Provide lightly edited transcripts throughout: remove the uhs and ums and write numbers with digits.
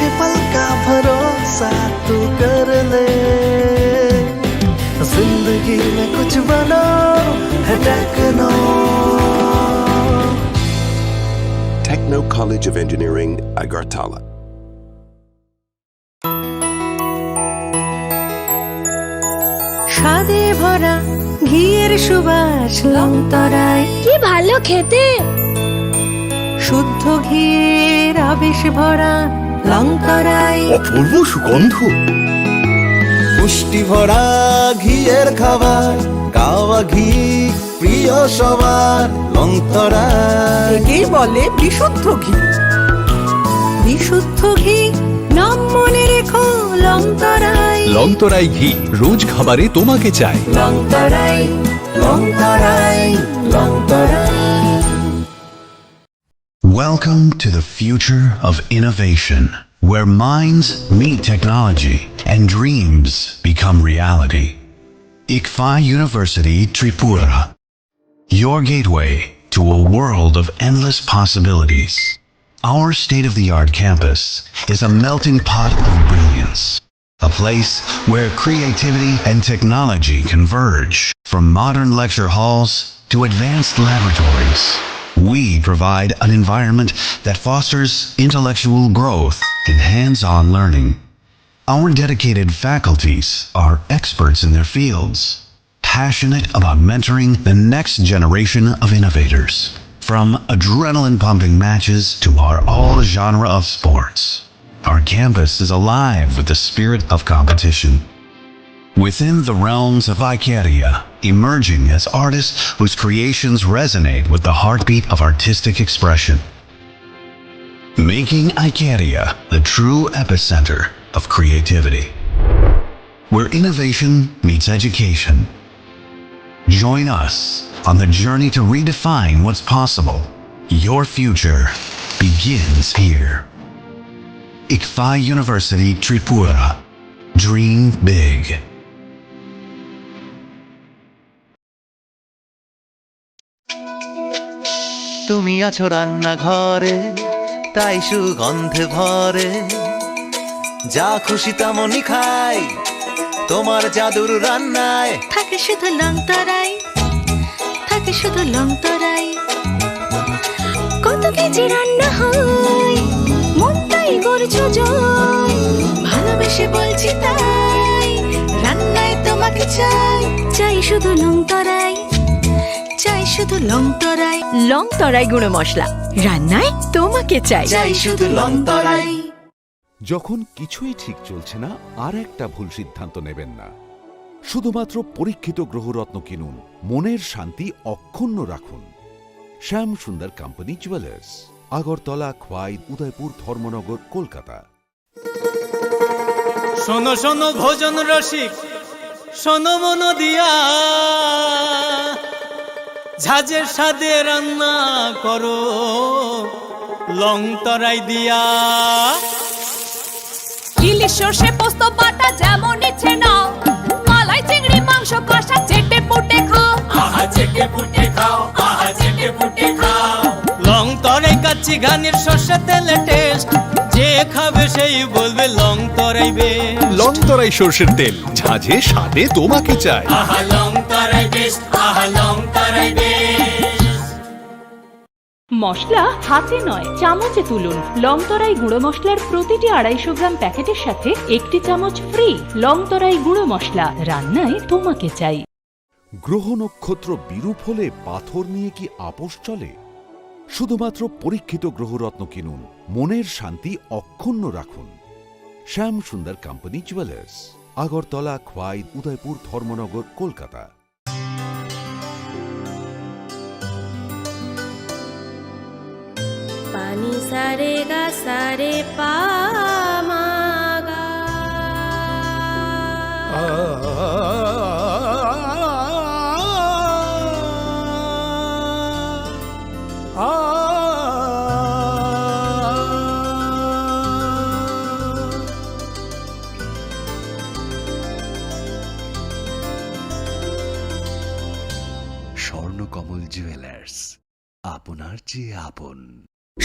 झूठे पल का भरोसा तू कर ले, जिंदगी में कुछ बनो है techno. Techno College of Engineering, Agartala. স্বাদে ভরা ঘিয়ের সুবাস লংতরায়, কি ভালো খেতে। শুদ্ধ ঘিয়ের আবেশ ভরা লংতরায়, অপূর্ব সুগন্ধ। পুষ্টি ভরা ঘিয়ের খাবার, গাওয়া ঘি প্রিয় সবার লংতরায়। একেই বলে বিশুদ্ধ ঘি। বিশুদ্ধ ঘি নাম মনে রেখো লংতরায়। লংতরাই ঘি রোজ খাবারে তোমাকে চাই। Longtharai, Longtharai, Longtharai. Welcome to the future of innovation, where minds meet technology and dreams become reality. ICFI University Tripura, your gateway to a world of endless possibilities. Our state-of-the-art campus is a melting pot of brilliance, a place where creativity and technology converge. From modern lecture halls to advanced laboratories, we provide an environment that fosters intellectual growth and hands-on learning. Our dedicated faculties are experts in their fields, passionate about mentoring the next generation of innovators. From adrenaline-pumping matches to our all-genre of sports, our campus is alive with the spirit of competition. Within the realms of Ikeria, emerging as artists whose creations resonate with the heartbeat of artistic expression. Making Ikeria the true epicenter of creativity, where innovation meets education. Join us on the journey to redefine what's possible. Your future begins here. ICFI University Tripura. Dream big. তুমি আছো রান্না ঘরে, তাই সুগন্ধে ভরে, যা খুশি তেমনই খাই তোমার জাদুর রান্নায়। থাকে শুধু লংতরায়, থাকে শুধু লংতরায়। কত কেজি রান্না হয়, মনটাই করছো জয়। ভালোবেসে বলছি তাই, রান্নায় তোমাকে চাই। চাই শুধু লংতরায়, চাই শুধু লংতরায়। লংতরাই গুঁড়ো মশলা, রান্নায় তোমাকে চাই। চাই শুধু লংতরাই। যখন কিছুই ঠিক চলছে না, আর একটা ভুল সিদ্ধান্ত নেবেন না। শুধুমাত্র পরীক্ষিত গ্রহরত্ন কিনুন, মনের শান্তি অক্ষুণ্ণ রাখুন। শ্যাম সুন্দর কোম্পানি জুয়েলার্স, আগরতলা, খোয়াই, উদয়পুর, ধর্মনগর, কলকাতা। শোনো শোনো ভোজন রসিক, শোনো মন দিয়া, ঝাঁঝের স্বাদে রান্না করো লংতরাই দিয়া। ইলিশ সর্ষে পোস্ত বাটা যেমন ইচ্ছে নাও, মালাই চিংড়ি মাংস কষা চেটে পুটে খাও। আহা চেটে পুটে খাও, আহা চেটে পুটে খাও। লংতরাই কাচ্চি ঘানির সর্ষে তেলে টেস্ট, যে খাবে সেই বলবে লংতরাই বেস্ট। লংতরাই সর্ষের তেল, ঝাঁঝে স্বাদে তোমাকে চাই। আহা লংতরাই বেস্ট, আহা লংতরাই বেস্ট। মশলা হাতে নয় চামচে তুলুন। লংতরাই গুঁড়ো মশলার প্রতিটি 250 গ্রাম প্যাকেটের সাথে 1টি চামচ ফ্রি। লংতরাই গুঁড়ো মশলা, রান্নায় তোমাকে চাই। গ্রহ নক্ষত্র বিরূপ হলে পাথর নিয়ে কি আপোষ চলে? শুধুমাত্র পরীক্ষিত গ্রহরত্ন কিনুন, মনের শান্তি অক্ষুণ্ণ রাখুন। শ্যাম সুন্দর কোম্পানি জুয়েলার্স, আগরতলা, খোয়াই, উদয়পুর, ধর্মনগর, কলকাতা। পানি সারে গা সারে পা মা গা। স্বর্ণকমল জুয়েলার্স, আপনার চেয়ে আপন।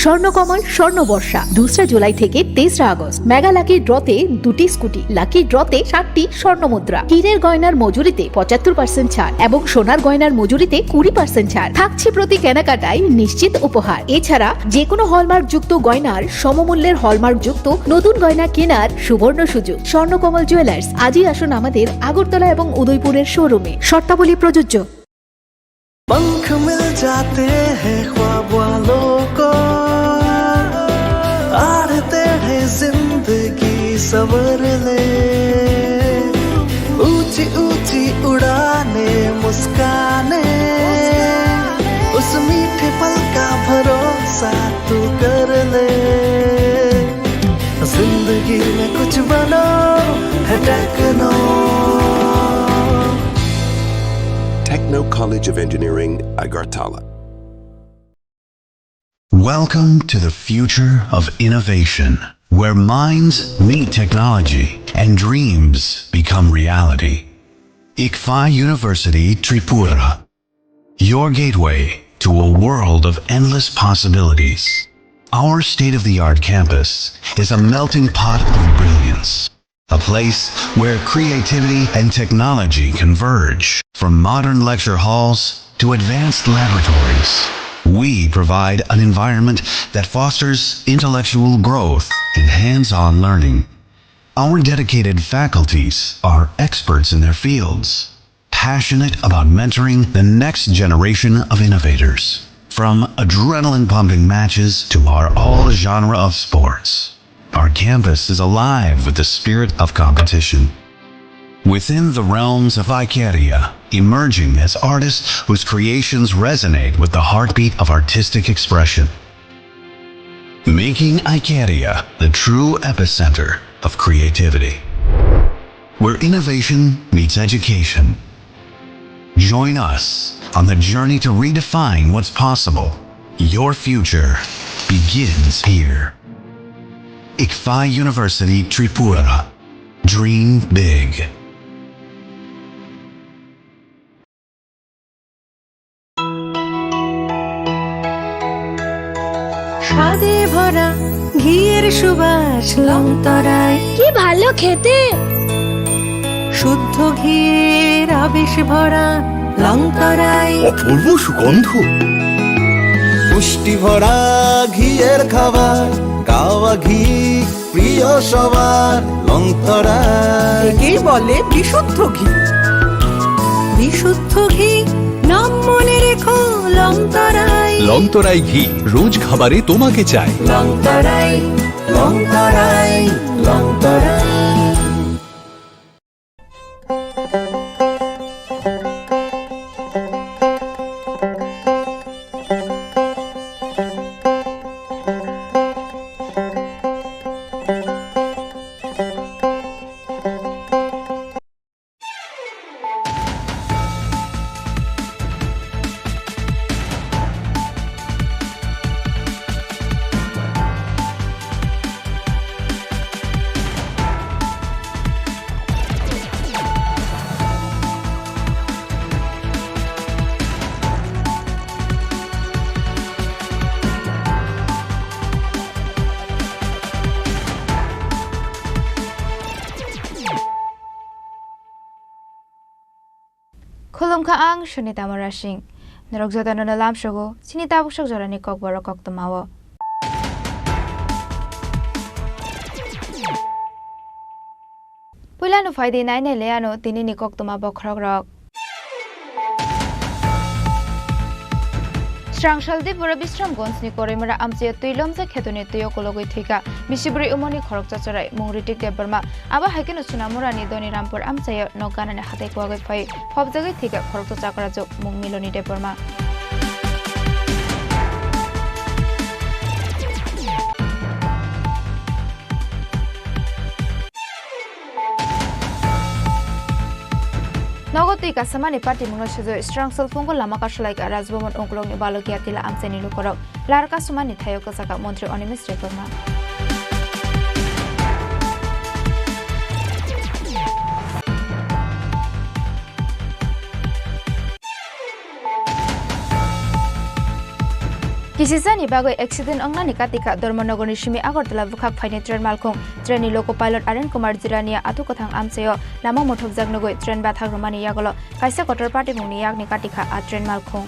স্বর্ণকমল স্বর্ণবর্ষা 2 জুলাই থেকে 23 আগস্ট মেগা লাকি ড্রতে 2টি স্কুটি, লাকি ড্রতে 7টি স্বর্ণমুদ্রা, হীরের গয়নার মজুরিতে 75% ছাড় এবং সোনার গয়নার মজুরিতে 20% ছাড় থাকছে প্রতি কেনাকাটায় নিশ্চিত উপহার। এছাড়া যে কোনো হলমার্ক যুক্ত গয়নার সমমূল্যের হলমার্ক যুক্ত নতুন গয়না কেনার সুবর্ণ সুযোগ। স্বর্ণকমল জুয়েলার্স, আজই আসুন আমাদের আগরতলা এবং উদয়পুরের শোরুমে। শর্তাবলী প্রযোজ্য। पंख मिल जाते हैं ख्वाब वालों को, आड़ टेढ़े जिंदगी सवर ले, ऊंची ऊंची उड़ाने मुस्काने, उस मीठे पल का भरोसा तू कर ले। जिंदगी में कुछ बनो है techno. Techno College of Engineering, Agartala. Welcome to the future of innovation, where minds meet technology and dreams become reality. ICFA University Tripura, your gateway to a world of endless possibilities. Our state-of-the-art campus is a melting pot of brilliance, a place where creativity and technology converge. From modern lecture halls to advanced laboratories, we provide an environment that fosters intellectual growth and hands-on learning. Our dedicated faculties are experts in their fields, passionate about mentoring the next generation of innovators. From adrenaline-pumping matches to our all-genre of sports, our campus is alive with the spirit of competition. Within the realms of Icaria, emerging as artists whose creations resonate with the heartbeat of artistic expression. Making Icaria the true epicenter of creativity, where innovation meets education. Join us on the journey to redefine what's possible. Your future begins here. ICFA University Tripura. Dream big. স্বাদে ভরা ঘিয়ের সুবাস লংতরায়, কি ভালো খেতে। শুদ্ধ ঘিয়ের আবেশ ভরা লংতরায়, অপূর্ব সুগন্ধ। পুষ্টি ভরা ঘিয়ের খাবার, গাওয়া ঘি প্রিয় সবার লংতরা। একেই বলে বিশুদ্ধ ঘি। বিশুদ্ধ ঘি নাম মনে রেখো লংতরাই। লংতরাই ঘি রোজ খাবারে তোমাকে চাই। লংতরাই লংতরাই লংতরাই। Khulumkha ang Shunita Marashing. Narogzota na nalam shugo, sinitabok siya jorani kokbaro koktumawa. Pula no faidi nai ne leano tini ni koktumabo krogrok. Strangshal de bora bistram gonsni korimara amche tuilomsa khetuni tuyo kologoi thika misibri umoni khorok chacharai mungritik debarma aba hakin sunamurani doni rampur amche nogana ne hate kwagoi phai phobjagai thika khorok chachakara jo mung miloni debarma Nogoti kasamani party mungno sujo strong selfongo lama kasolai ka rajbomon onglong ni balokia tila amcheni lukorok larka sumani thayo kasaka montri Onimis Rekorma Kisisani bago accident angna nikatika Dormonogor Nishimi Agartala Bukak Fine Train Malkong, Trainee Loco Pilot Aren Kumar Jirania Atukotang Amseo, Lama Motok Zagnogoi, Train Bathag Romani Yagolo, Kaisa Kotor Party Muniak Nikatika at Train Malkong.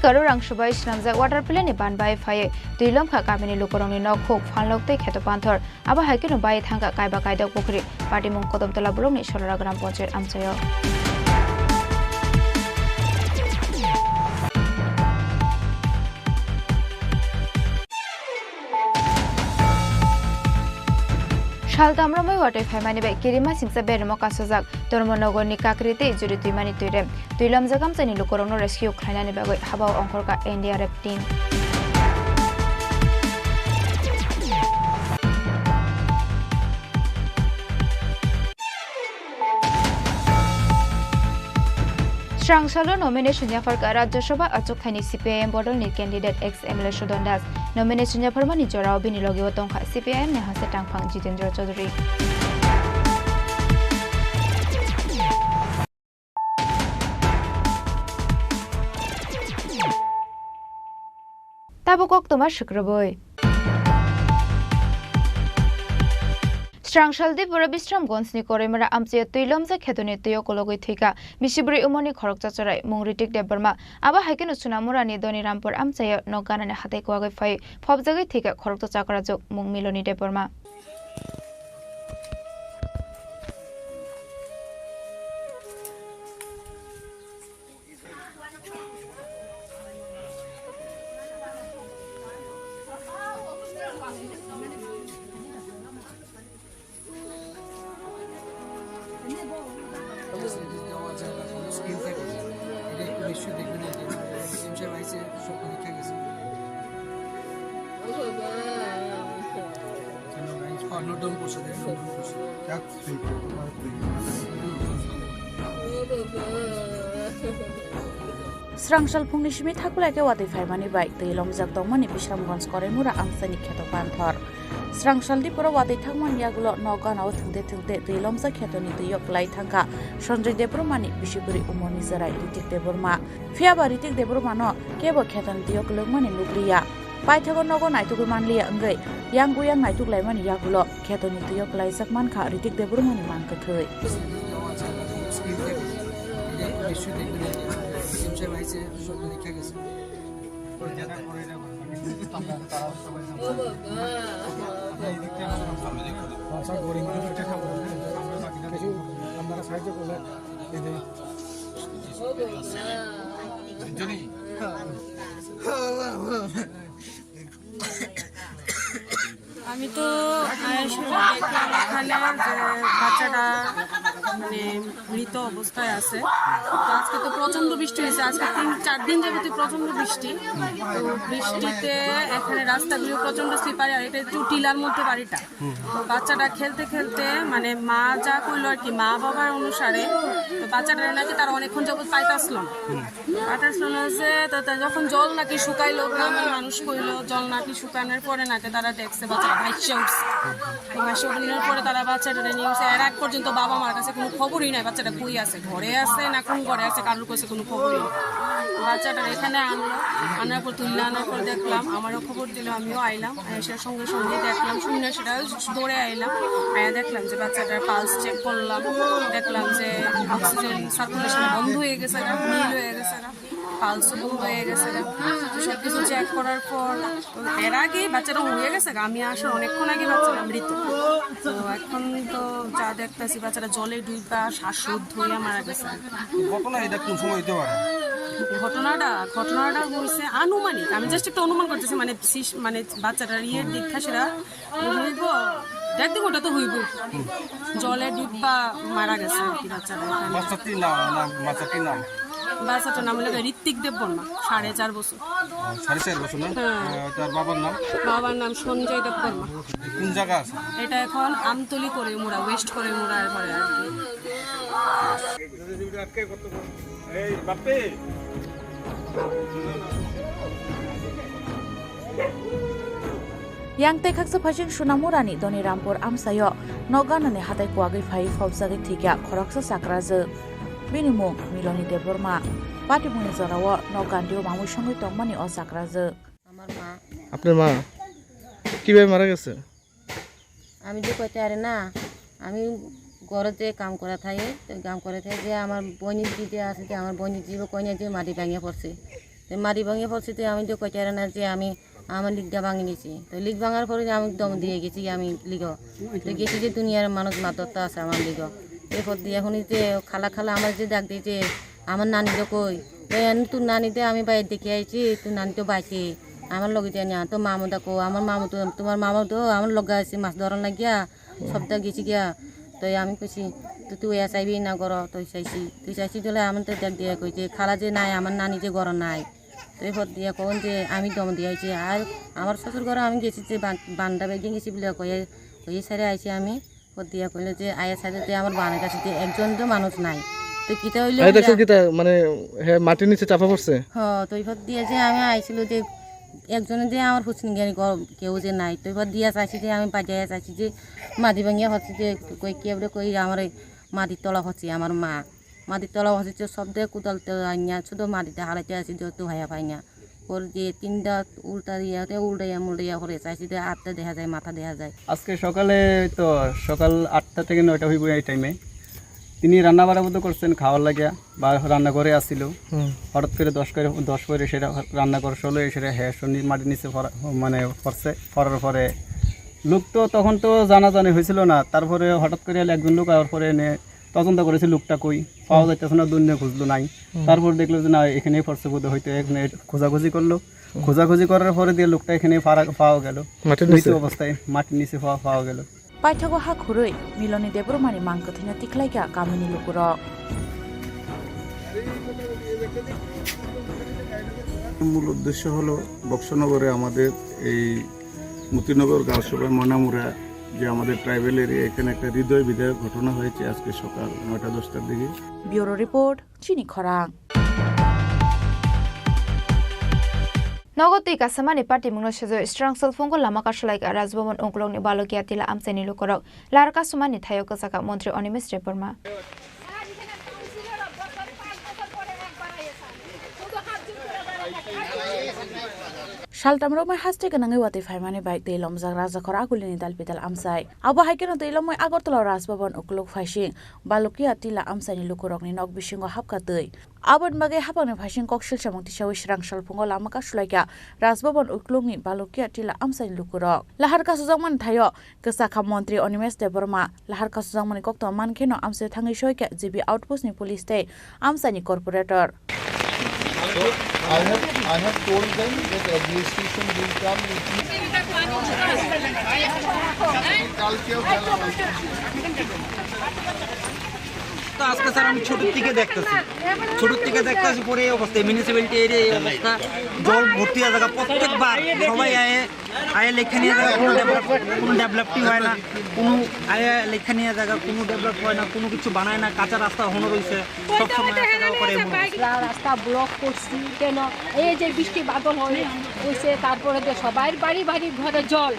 Karurang Shubai Shnamza water plane ban by fire. Dilom Kakamini Lukoroni no cook, Fanlok take Hetopanthor, Aba Hakino by Tanga Kaiba Kaida Pukri, Party Munkodom Talabroni, Sholagram Pocher Amsayo. Shaltamramai water family by Kirima Simsa Bermoka Sozak, Dormonogo Nikakriti, Juri Tuimani Tuirem, Tuilam Zagamsani Lukorono Rescue Kranani Bago, Haba Onkorka, India Reptin. Strang Salo nomination Yafarka Rajashoba Achokhani CPIM Bodol ni candidate ex MLA Shodondas nomination Yafarmani Jorao Binilogi Tongkha CPIM ne hase Tangphang Jitendra Chaudhary Tabukok Tomar Shukraboy Strangshaldip Burabistram Gonsni Korimara Amsia Tuilomza Ketoni Tio Kologoi Thika, Mishibri Umoni Korokchacharai, Mungritik de Burma, Aba Hakin Sunamurani Doni Rampur Amsayo, no Ganan Hatekwa Fai, Popzagi Thika Korokchachakarajok, Mung Miloni de Burma. Srangshal Pungnishmi Thakulake Wati Faimani Bai, the Lomzak Domani Bishramgons Koremura Amsani Ketopanthor. Srangshal Dipura Wati Thangman Yagulo Nogan out the Lomza Ketoni the Yok Light Tanka, Shondre de Brumani, Bishiburi Umoni Zara, Ritik de Burma, Fiaba Ritik de Burmano, Kebo Ketan the Yokulman in Lubria. Paitago Nogo Naitukumanlia and Gray, Young Guyang Naituk Lemon Yagulo, Ketoni the Yok Light Manka, Ritik de Brumani Mankatui. আমি তো এখানে বাচ্চাটা মানে মৃত অবস্থায় আছে তো আজকে তো প্রচন্ড বৃষ্টি হয়েছে আজকে 3-4 দিন যাবতীয় প্রচন্ড বৃষ্টি তো বৃষ্টিতে এখানে রাস্তাগুলো প্রচন্ড স্লিপারি আর এটা একটু টিলার মধ্যে বাড়িটা তো বাচ্চাটা খেলতে খেলতে মানে মা যা কইলো আর কি মা বাবার অনুসারে তো বাচ্চাটা নাকি তার অনেকক্ষণ যাবত পাইতাছিল না যে তো যখন জল নাকি শুকাইলো গ্রামের মানুষ কইলো জল নাকি শুকানোর পরে নাকি তারা দেখছে বাচ্চাটা ভাইসে উঠছে ভাইসে উঠানোর পরে তারা বাচ্চাটা নিয়ে গেছে এর আগ পর্যন্ত বাবা মার কাছে কোনো খবরই নাই বাচ্চাটা কই আছে ঘরে আছে না কোন ঘরে আছে কারোর কাছে কোনো খবরই নেই বাচ্চাটা এখানে আনার পর তুললে আনার পর দেখলাম আমারও খবর দিল আমিও আইলাম এসে সঙ্গে সঙ্গে দেখলাম শুনে সেটা দৌড়ে আইলাম দেখলাম যে বাচ্চাটার পালস চেক করলাম দেখলাম যে অক্সিজেন সার্কুলেশন বন্ধ হয়ে গেছে নীল হয়ে গেছে পালসও বন্ধ হয়ে গেছে সব কিছু চেক করার পর এর আগে বাচ্চাটা হয়ে গেছে আমি আসার অনেকক্ষণ আগে বাচ্চাটা মৃত তো এখন তো যা দেখতেছি বাচ্চাটা জলে ডুবা শ্বাসরোধ হয়ে মারা গেছে ঘটনাটা হয়েছে আনুমানিক আমি জাস্ট একটা অনুমান করতেছি মানে বাচ্চাটার ইয়ের দীক্ষা সেটা হইব 1.5 ঘন্টা তো হইব জলে ডুবা মারা গেছে আর কি বাচ্চাটা বাচ্চাটার নাম হলো ঋত্বিক দেব বর্মা 4.5 বছর 4.5 বছর না তার বাবার নাম সঞ্জয় দেব বর্মা কোন জায়গা আছে এটা এখন আমতলি করে মোড়া ওয়েস্ট করে মোড়ার ঘরে আর কি এই বাপে yang tekhaksa phajing sunamurani doni rampur amsayo noganane hatai kuagi phai fausagi thikya khoroksa sakraje binimung miloni deborma পাটিমনি জরাও নগান্ডিও মামুর সঙ্গে তম্মানি ও সাকরাজ আপনার মা কিভাবে মারা গেছে? আমি যে কইতে আরে না আমি ঘরেতে কাম করা থাকে কাম করে থাকে যে আমার বইনির দিতে আছে যে আমার বইনির জীব কইনা যে মাটি ভাঙিয়ে পড়ছে তো মাটি ভাঙিয়ে পড়ছে তো আমি যে কইতে আরে না যে আমি আমার লিগটা ভাঙি নিয়েছি তো লিগ ভাঙার পরে আমি দম দিয়ে গেছি আমি লিগ তো গেছি যে দুনিয়ার মানুষ মাতরটা আছে আমার লিগ এরপর দিয়ে এখন যে খালা খালা আমার যে ডাক দিয়েছে আমার নানি তো কই তোর নানিতে আমি বাইরে দেখে আইছি তোর নানি তো বাইছে আমার লগে যাই না তো মামু দেখো আমার মামু তো তোমার মামু তো আমার লগে আছে মাছ ধরার লাগিয়া সপ্তাহ গেছি গিয়া তো আমি কইছি তো তুই চাইবি না গর তুই চাইছি চলে আমার তো দেখ দিয়ে কইছে খালা যে নাই আমার নানি যে গর নাই তো এরপর দিয়ে কখন যে আমি দম দিয়ে আইছি আর আমার শ্বশুর ঘরে আমি গেছি যে বান্ডা বেগে গেছি বলে কয়ে সাইডে আইছি আমি পর দিয়ে কইলো যে আয়া সাইডে আমার বানের কাছে একজন তো মানুষ নাই তো কিতা হইলো মানে মাটির নিচে চাপা পড়ছে হ্যাঁ তো এবার দিয়ে যে আমি আইছিল যে একজনে যে আমার ফুচনি জ্ঞানী কেউ যে নাই তো এবার দিয়া চাইছি যে আমি বাজাইয়া চাইছি যে মাটি ভাঙিয়া হচ্ছে যে কই কে বলে কই আমার মাটির তলা হচ্ছে আমার মা মাটির তলা হচ্ছে সব দিয়ে কোদাল আইনা শুধু মাটিতে হারাইতে আসি যে তো ভাইয়া পাই না ওর যে তিনটা উল্টা দিয়াতে উল্টাইয়া করে চাইছি যে 8টা দেখা যায় মাথা দেখা যায় আজকে সকালে তো সকাল 8টা থেকে 9টা হইব এই টাইমে তিনি রান্না বাড়া মতো করছেন খাওয়ার লাগিয়া বা রান্না করে আসছিল হঠাৎ করে 10 করে সেটা রান্না করে চলো সেটা শুনি মাটির নিচে মানে পড়ছে পড়ার পরে লোক তো তখন তো জানাজানি হয়েছিল না তারপরে হঠাৎ করে একজন লোক আবার পরে এনে তদন্ত করেছে লোকটা কই পাওয়া যাইতেছে না দুনিয়া খুঁজলো নাই তারপর দেখলো যে না এখানেই পড়ছে বোধ হয়তো এখানে খোঁজাখুঁজি করলো খোঁজাখুঁজি করার পরে দিয়ে লোকটা এখানে পাওয়া গেল মৃত অবস্থায় মাটির নিচে পাওয়া গেল পাইথাগো হা খুরৈ মিলনি দেবরমানি মাংকথিনা তিখলাইকা কামিনী লুকুর মূল উদ্দেশ্য হলো বক্সনগরে আমাদের এই মতিনগর গাঁওসভা মনামুরা যে আমাদের ট্রাইবেল এরিয়া এখানে একটা হৃদয় বিদায়ক ঘটনা হয়েছে আজকে সকাল 9টা-10টার দিকে ব্যুরো রিপোর্ট চিনি খরাং নগদী কাসামানি পার্টি মুনসেজো স্ট্রাংসল ফঙ্গো লামা কাশলাইকা রাজভবন অংকলংনি বালকিয়া তিলা আমসানি লুকরক লারকা সুমানি থায়ক কাসাকা মন্ত্রী Animesh রেবর্মা Shaltamromai haste kanangai wati faimani bai teilom jak raja khor agulini dalpital amsai abo haikeno teilomai agartala rajbhavan uklok phaising balokia tila amsani lukurokni nok bisingo hapkatei abon bagai hapangni phaising koksil samung tisawi srangshal phungo lamaka sulaika rajbhavan uklokni balokia tila amsani lukurok lahar kasujangman thayo kasakha mantri Onimesh Deborma lahar kasujangmani kokto mankheno amse thangai soika GB outpost ni police te amsani corporator I have told them that administration will come with me. তো আজকে sir আমি ছোটোর থেকে দেখতেছি পরে এই অবস্থা municipality area এই অবস্থা জল ভর্তি হয়ে থাকা প্রত্যেকবার সবাই আয়ে লেখা নিয়ে জায়গা কোনো ডেভেলপটি হয় না কোনো আয়ে লেখা নিয়ে জায়গা কোনো ডেভেলপ হয় না কোনো কিছু বানায় না কাঁচা রাস্তা হনো রয়েছে সবসময় করে রাস্তা ব্লক করছি কেন এই যে বৃষ্টি বাদল হয়েছে তারপরে যে সবাই বাড়ি ঘরে জল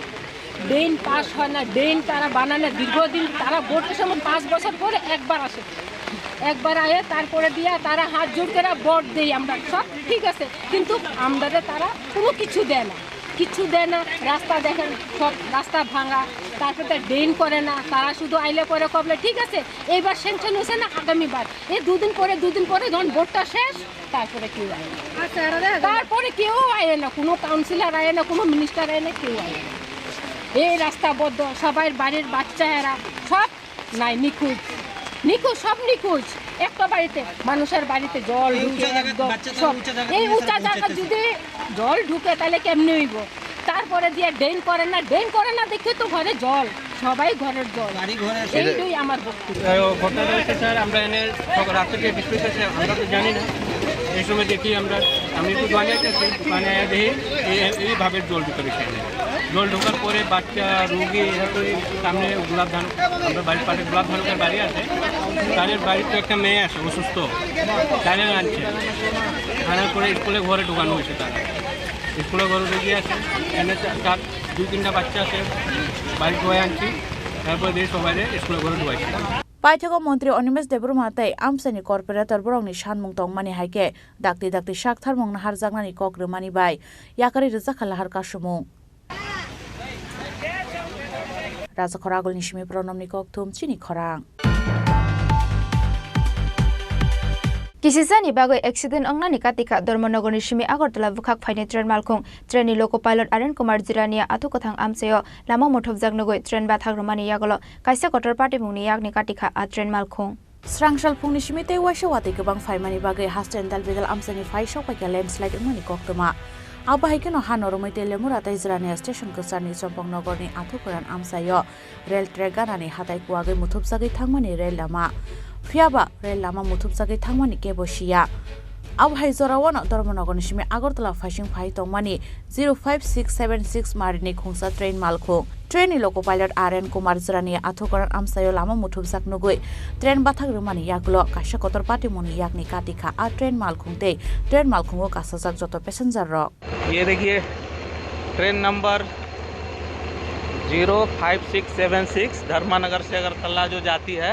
ড্রেন পাস হয় না ড্রেন তারা বানানো দীর্ঘদিন তারা ভোটের সময় 5 বছর পরে একবার আসে একবার আয়ে তারপরে দিয়া তারা হাত জোড় করে ভোট দেই আমরা সব ঠিক আছে কিন্তু আমাদের তারা কোনো কিছু দেয় না রাস্তা দেখেন সব রাস্তা ভাঙা তারপরে ড্রেন করে না তারা শুধু আইলে পরে কবলে ঠিক আছে এইবার স্যাংশন হয়েছে না আগামীবার এই দুদিন পরে যখন ভোটটা শেষ তারপরে কেউ আয় না তারপরে কেউ আয় না কোনো কাউন্সিলর আয় না কোনো মিনিস্টার আয় না কেউ আয় না এই রাস্তা বদ্ধ সবাই বাড়ির বাচ্চারা সব নাই নিখোঁজ সব নিখোঁজ একটা বাড়িতে মানুষের বাড়িতে জল ঢুকে একদম সব এই উঁচা জায়গা যদি জল ঢুকে তাহলে কেমনি হইব তারপরে দিয়ে ড্রেন করে না দেখে তো ঘরে জল সবাই ঘরের জল এইটাই আমার বক্তব্য ঘটনা হচ্ছে স্যার আমরা এনে রাত থেকে বৃষ্টি হচ্ছে আমরা তো জানি না এই সময় দেখি আমি একটু মানে দেখি এইভাবে জল ঢুকে সেখানে জল ঢোকার পরে বাচ্চা রুগী এরা তো সামনে গোলাপ ধান আমরা বাড়ির পাশে গোলাপ ধানকার বাড়ি আছে তাদের বাড়িতে একটা মেয়ে আছে অসুস্থ তাদের আনছে আনার পরে স্কুলে ঘরে ঢোকানো হয়েছে তারা স্কুলে ঘরে ঢুকিয়ে আছে এনে 2-3টা বাচ্চা আছে বাইক ধোয়া আনছি তারপর দিয়ে সবাই স্কুলে করে ঢুকাইছি পাইথেগো মন্ত্রী অনিমেশ দেববর্মা তাই আমসানি কর্পোরেটর বরংনি সানমুং তংমানি হাইকে দাকতি দাকতি শাকথার মংনা হারজাगनानि कग्रोमानि बाय याकारि रोजा खालाहार कासुमुं राजा खरागलनि सिमी प्रनमनि कक्थुम चिनि खरां Kisisani bagoi accident ongna ni katika Dharmanagor Shimi Agartala Bukhak Phine train malkhung train ni loco pilot Aren Kumar Jirania atu kothang amseo lama mothop jagnogoi train bathak romani yagolo kaisa kotor party mungni yagni katika a train malkhung Srangshal phungni shimi tei waisha wate gobang phaimani bagai hasten dal bedal amsani phai shokpaika landslide ongmani koktoma Abahikeno hanoromai telemura tai Jirania station kusarni Chompong Nogorni atu koran amsayo rail track ganani hatai kuagai muthop jagai thangmani rail lama Fiaba rail lama muthop jagai thangmani kebosia Abhai Zorawan Dharmanagor Shimi Agartala Fashing Phai Tongmani 05676 Marini Khungsa train malkho train ni loco pilot Aren Kumar Jirania atu koran amsayo lama muthop jaknogoi train bathak romani yaglo kaisa kotor party muni yakni katika a train malkhungte train malkhungo kasajak joto passenger rok ये देखिए train number 05676 धर्मानगर से अगरतला जो जाती है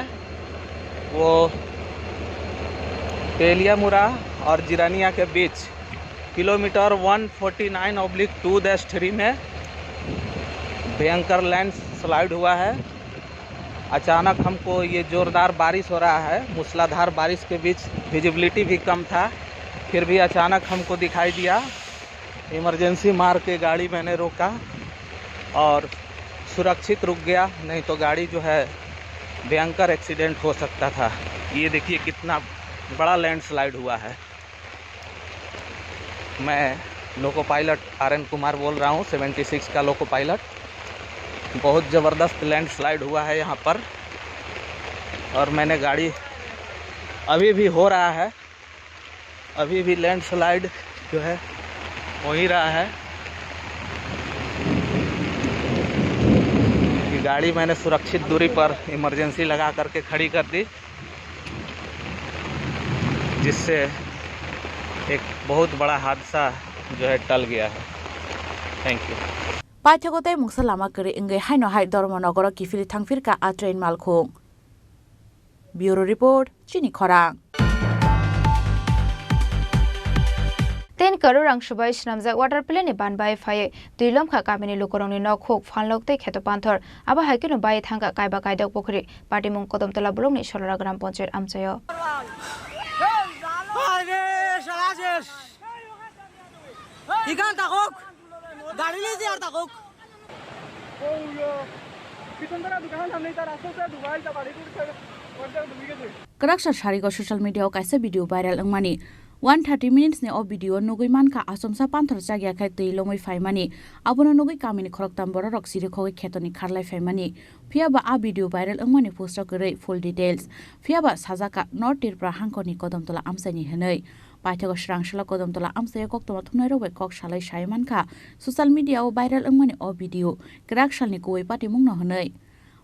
वो तेलियामुरा और जिरानिया के बीच kilometre 149/2-3 में भयंकर लैंड स्लाइड हुआ है। अचानक हमको ये ज़ोरदार बारिश हो रहा है, मूसलाधार बारिश के बीच विजिबिलिटी भी कम था, फिर भी अचानक हमको दिखाई दिया। इमरजेंसी मार के गाड़ी मैंने रोका और सुरक्षित रुक गया, नहीं तो गाड़ी जो है भयंकर एक्सीडेंट हो सकता था। ये देखिए कितना बड़ा लैंडस्लाइड हुआ है। मैं लोको पायलट आरएन कुमार बोल रहा हूँ, 76 का लोको पायलट। बहुत ज़बरदस्त लैंडस्लाइड हुआ है यहाँ पर और मैंने गाड़ी अभी भी हो रहा है, अभी भी लैंडस्लाइड जो है हो ही रहा है। ये गाड़ी मैंने सुरक्षित दूरी पर इमरजेंसी लगा करके खड़ी कर दी, जिससे एक बहुत बड़ा हादसा जो है टल गया है। Thank you. Paithagotai mungsa lama kari ingai haino hai Dharmanagor kifili thangfirka a train malkhung Bureau Report Chini Khorang Ten karurang shubai shnamjak water plane ni banbai phaye tuilom kha kamini lokorongni nokhok phanloktei kheto panthor aba haikino bai thangka kaiba kaidok pokhri party mung kodomtola blokni Solora gram panchayat amchayo Ikan takok गाड़ी ले यार takok Karaksa sharigo social media kaisa video viral angmani 130 minutes ne o video nugui manka asomsa panthor jagya khai tuilomoi phaimani abono nugui kamini khoroktam borok siri khoi khetoni kharlai phaimani phiaba a video viral angmani post korei full details phiaba sajaka not tirpra hangkoni kodomtola amsani henei Paithago Srangshla kodomtola amsaye koktoma thunai robe kok shalai shaimanka social media o viral angmani o video karaksalni koi pati mungno henei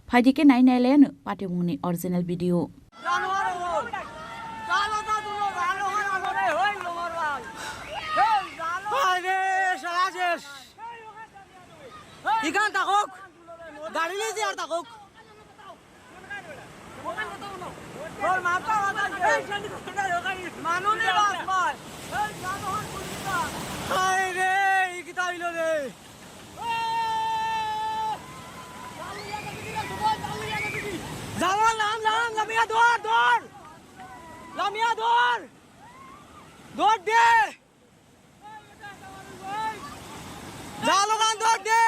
phaidike nai nai len pati mungni original video Ikan takok गाड़ी ले यार takok बोल मारता मानो ने बात मार हाय रे किता इलो रे जावा लाम लामिया दौड़ लामिया दौड़ दे जा लोगान दौड़ दे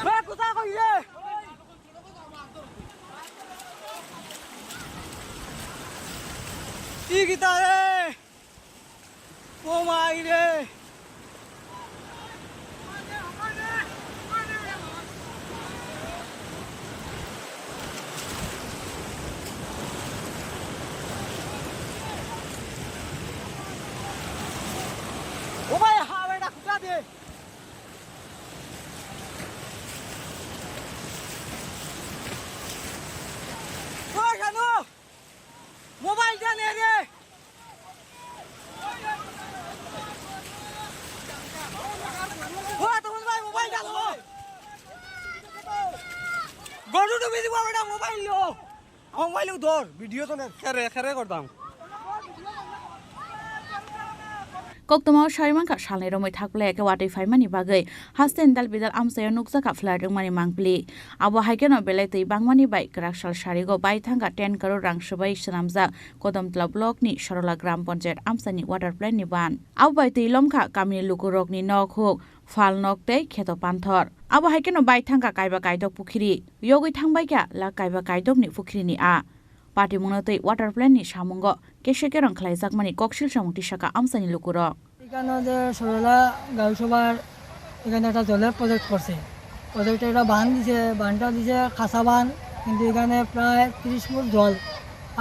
मैं कुछ को ये ई किता रे ओ माई रे ओ भाई हाँ बेटा कुछ दे মোবাইল ধর ভিডিও তো খেরে খেরে করতাম Koktama Sharimangka Shalne Romoi Thakble ke Wati Faimani Bagai Hasten Dal Bidal Amsayo Nukzaka Fladung Mani Mangpli Abo Haikeno Belete Bangmani Bai Krakshal Sharigo Bai Thanga 10 crore rang Shabai Shanamza Kodamtla Block ni Sharola Gram Pancayat Amsani Water Plan ni ban Abo Bai Tilomka Kamni Lukurok ni Nok Hok Fal Nok Tei Kheto Panthor Abo Haikeno Bai Thanga Kaiba Kaidok Pukhiri Yogi Thangbai Ka La Kaiba Kaidok ni Pukhiri ni A Party Munotei Water Plan ni Shamungo Keshekerong Klaizak Mani Kokshil Shamuti Shaka Amsani Lukuro এখানে যে সরলা গাঁওসভার এখানে একটা জলের project করছে প্রজেক্টে একটা বাঁধ দিছে বাঁধটা দিছে খাসা বাঁধ কিন্তু এখানে প্রায় 30 ফুট জল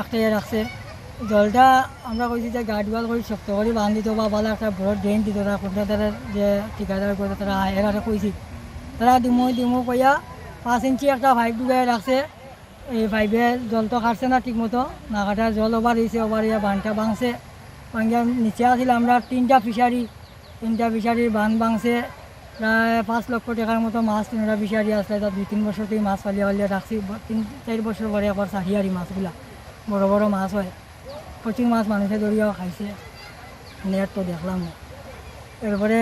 আটকাইয়া রাখছে জলটা আমরা কইছি যে গার্ডওয়াল করে শক্ত করে বাঁধ দিত বা ভালো একটা বড় ড্রেন দিত তারা কন্ট্রাক্টরের যে ঠিকাদার করে তারা এখানে কইছি তারা দিমু কইয়া 5 ইঞ্চি একটা পাইপ ডুবাই রাখছে এই পাইপে জল তো কাটছে না ঠিক মতো না কাটার জল ওভার হয়েছে ওভার হইয়া বাঁধটা ভাঙছে ভাঙিয়া নিচে আসলে আমরা তিনটা ফিশারির বাঁধ ভাঙছে প্রায় 5 লক্ষ টাকার মতো মাছ 3টা ফিশারি আসলে তার 2-3 বছর থেকে মাছ ফালিয়া রাখছি 3-4 বছর পরে একবার চাহিয়ারি মাছগুলা বড় বড় মাছ হয় প্রচুর মাছ মানুষে ধরিয়াও খাইছে নেট তো দেখলাম এরপরে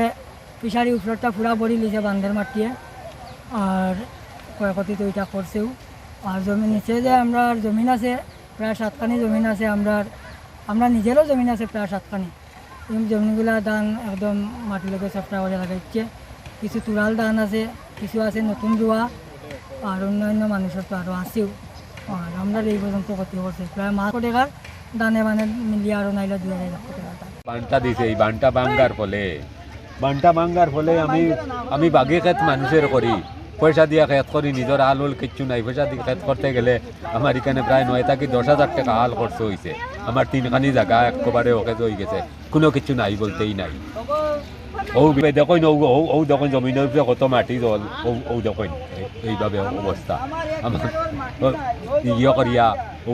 ফিশারি উপরটা পুরা ভরি লিছে বাঁধের মাটিয়ে আর ক্ষয়ক্ষতি তো এটা করছেও আর জমি নিচে যে আমরা জমিন আছে প্রায় 7খানি জমিন আছে আমরা নিজেরও জমিন আছে প্রায় 7খানি এই জমিনগুলা ধান একদম মাটির লোকের সবটা করে লাগাইছে কিছু তুরাল ধান আছে কিছু আছে নতুন রোয়া আর অন্যান্য মানুষের তো আরও আছেও আর আমরা এই পর্যন্ত ক্ষতি করছে প্রায় 1 কোটি টাকার দানে মানে মিলিয়ে আরও নাইলে 2.5 লক্ষ টাকা বানটা দিছে এই বানটা ভাঙ্গার ফলে আমি বাগে খেত মানুষের করি পয়সা দিয়া খেত করি নিজের আলুল কিচ্ছু নাই পয়সা দিয়ে খেত করতে গেলে আমার এখানে প্রায় 9 থেকে 10,000 টাকা হাল খরচ হয়েছে আমার 3খানি জায়গা একবারে ওকে হয়ে গেছে কোনো কিছু নাই বলতেই নাই ও দেখুন ও দেখুন জমিনের উপরে কত মাটি জল ও দেখুন এইভাবে অবস্থা আমার ইয়ে করিয়া ও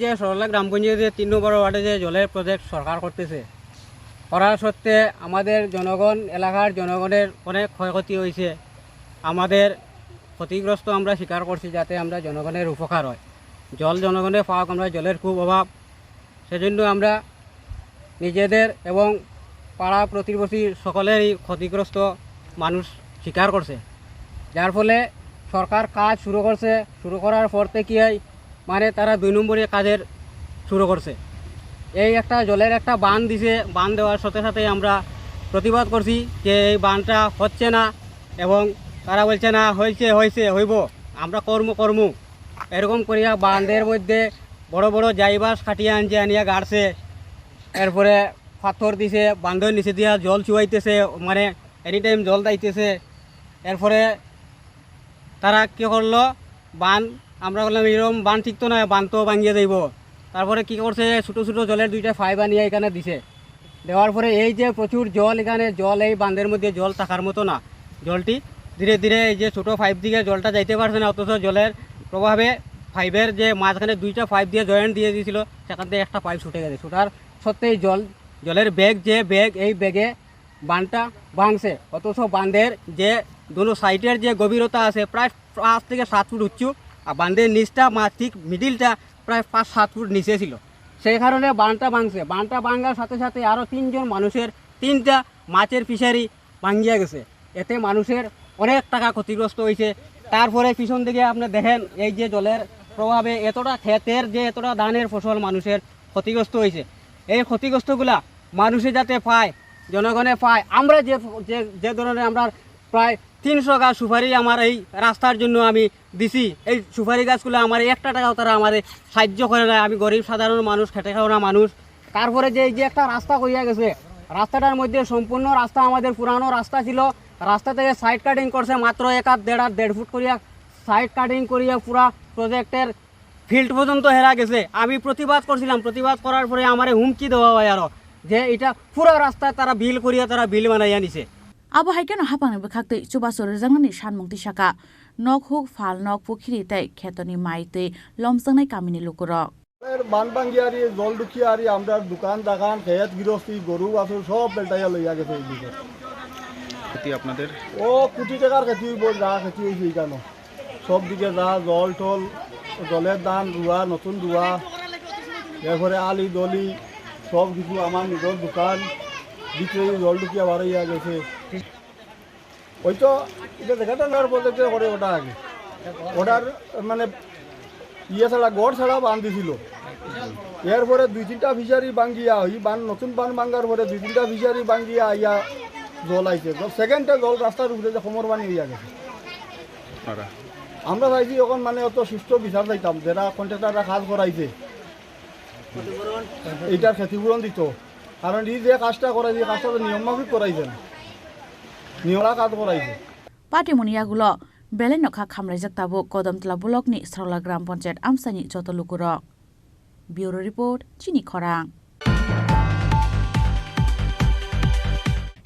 যে সরলা গ্রাম পঞ্চায়েতের 3 নম্বর ওয়ার্ডে যে জলের প্রজেক্ট সরকার করতেছে করার সত্ত্বে আমাদের এলাকার জনগণের অনেক ক্ষয়ক্ষতি হয়েছে আমাদের ক্ষতিগ্রস্ত আমরা স্বীকার করছি যাতে আমরা জনগণের উপকার হয় জল জনগণের পাক আমরা জলের খুব অভাব সেজন্য আমরা নিজেদের এবং পাড়া প্রতিবেশী সকলেরই ক্ষতিগ্রস্ত মানুষ স্বীকার করছে যার ফলে সরকার কাজ শুরু করার পর থেকেই মানে তারা 2 নম্বরে কাজের শুরু করছে এই একটা জলের একটা বাঁধ দিছে বাঁধ দেওয়ার সাথে সাথে আমরা প্রতিবাদ করছি যে এই বাঁধটা হচ্ছে না এবং তারা বলছে না হইব আমরা কর্ম এরকম করিয়া বাঁধের মধ্যে বড় বড় জাইবাস কাটিয়ে আনিয়া গাড়ছে এরপরে পাথর দিছে বাঁধের নিচে দিয়া জল চুয়াইতেছে মানে এনি টাইম জল দাইতেছে এরপরে তারা কী করলো বাঁধ আমরা বললাম এরকম বাঁধ ঠিক তো না বাঁধ তো ভাঙিয়ে যাইব তারপরে কী করছে ছোটো ছোটো জলের 2টা পাইপ আনিয়ে এখানে দিছে দেওয়ার পরে এই যে প্রচুর জল এখানে জল এই বাঁধের মধ্যে জল থাকার মতো না জলটি ধীরে ধীরে এই যে ছোটো পাইপ দিকে জলটা যাইতে পারছে না অথচ জলের প্রভাবে পাইপের যে মাঝখানে 2টা পাইপ দিয়ে জয়েন্ট দিয়ে দিয়েছিল সেখান থেকে একটা পাইপ ছুটে গেছে ছুটার সত্ত্বেই জলের ব্যাগ এই ব্যাগে বাঁধটা ভাঙছে অথচ বাঁধের যে দুটো সাইডের যে গভীরতা আছে প্রায় 5 থেকে 7 ফুট উঁচু আর বাঁধের নিচটা ঠিক মিডিলটা প্রায় 5-7 ফুট নিচে ছিল সেই কারণে বাঁধটা ভাঙছে বাঁধটা ভাঙার সাথে সাথে আরও 3 জন মানুষের 3টা মাছের ফিশারি ভাঙিয়া গেছে এতে মানুষের অনেক টাকা ক্ষতিগ্রস্ত হয়েছে তারপরে পিছন দিকে আপনি দেখেন এই যে জলের প্রভাবে এতটা ক্ষেতের যে এতটা ধানের ফসল মানুষের ক্ষতিগ্রস্ত হয়েছে এই ক্ষতিগ্রস্তগুলা মানুষে যাতে পায় জনগণে পায় আমরা যে ধরনের আমরা প্রায় 300 গাছ সুপারি আমার এই রাস্তার জন্য আমি দিছি এই সুপারি গাছগুলো আমার 1 টাকাও তারা আমার সাহায্য করে না আমি গরিব সাধারণ মানুষ খেটে খাওয়া মানুষ তারপরে যে এই যে একটা রাস্তা কইয়া গেছে রাস্তাটার মধ্যে সম্পূর্ণ রাস্তা আমাদের পুরানো রাস্তা ছিল রাস্তা থেকে সাইড কাটিং করছে মাত্র 1.5 ফুট করিয়া সাইড কাটিং করিয়া পুরা প্রজেক্টের ফিল্ড পর্যন্ত হেরা গেছে আমি প্রতিবাদ করছিলাম প্রতিবাদ করার পরে আমার হুমকি দেওয়া হয় আরও যে এটা পুরা রাস্তা তারা বিল বানাইয়া নিছে Abo haikeno hapang bekhakte chuba sor jangani shanmungti shaka nok huk fal nok pukhiri tai khetoni maite lomsangnai kamini lukurok বানবাঙ্গিয়ারি জল ঢুকিয়ারি আমরা দোকান দাগান খেত গৃহস্থী গরু বাছুর সব বেলটাইয়া লইয়া গেছে এইদিকে ক্ষতি আপনাদের ও কোটি টাকার ক্ষতি হইব যা ক্ষতি হয়েছে কেন সব দিকে যা জল টল জলের দান রুয়া নতুন রুয়া এরপরে আলি দলি সব কিছু আমার নিজের দোকান ভিতরে জল ঢুকিয়া বার হইয়া গেছে ওই তো এটা দেখাটা নেওয়ার প্রজেক্টে করে ওটা আগে ওটার মানে ছাড়া গড় ছাড়া বান দিছিল এরপরে 2-3টা ফিশারি বাঙ্গিয়া ওই বান নতুন বান ভাঙ্গার পরে 2-3টা ফিশারি বাঙ্গিয়া আইয়া জল আইছে সেকেন্ডে জল রাস্তার উপরে যে কোমর বানি হইয়া গেছে আমরা চাইছি এখন মানে অত সুস্থ বিচার চাইতাম যারা কন্ট্রাক্টাররা কাজ করাইছে এইটার ক্ষতিপূরণ দিত কারণ এই যে কাজটা করাইছে কাজটা তো নিয়ম মাফিক করাইছে না নিয়মা কাজ করাইছে পাটিমুনিয়াগুলো বেলেনখা খামরাইজাক তাবো কদমতলা ব্লকनि सरला ग्राम पञ्चायत आमसानि जत लुकुरक ब्युरो रिपोर्ट चिनी खरां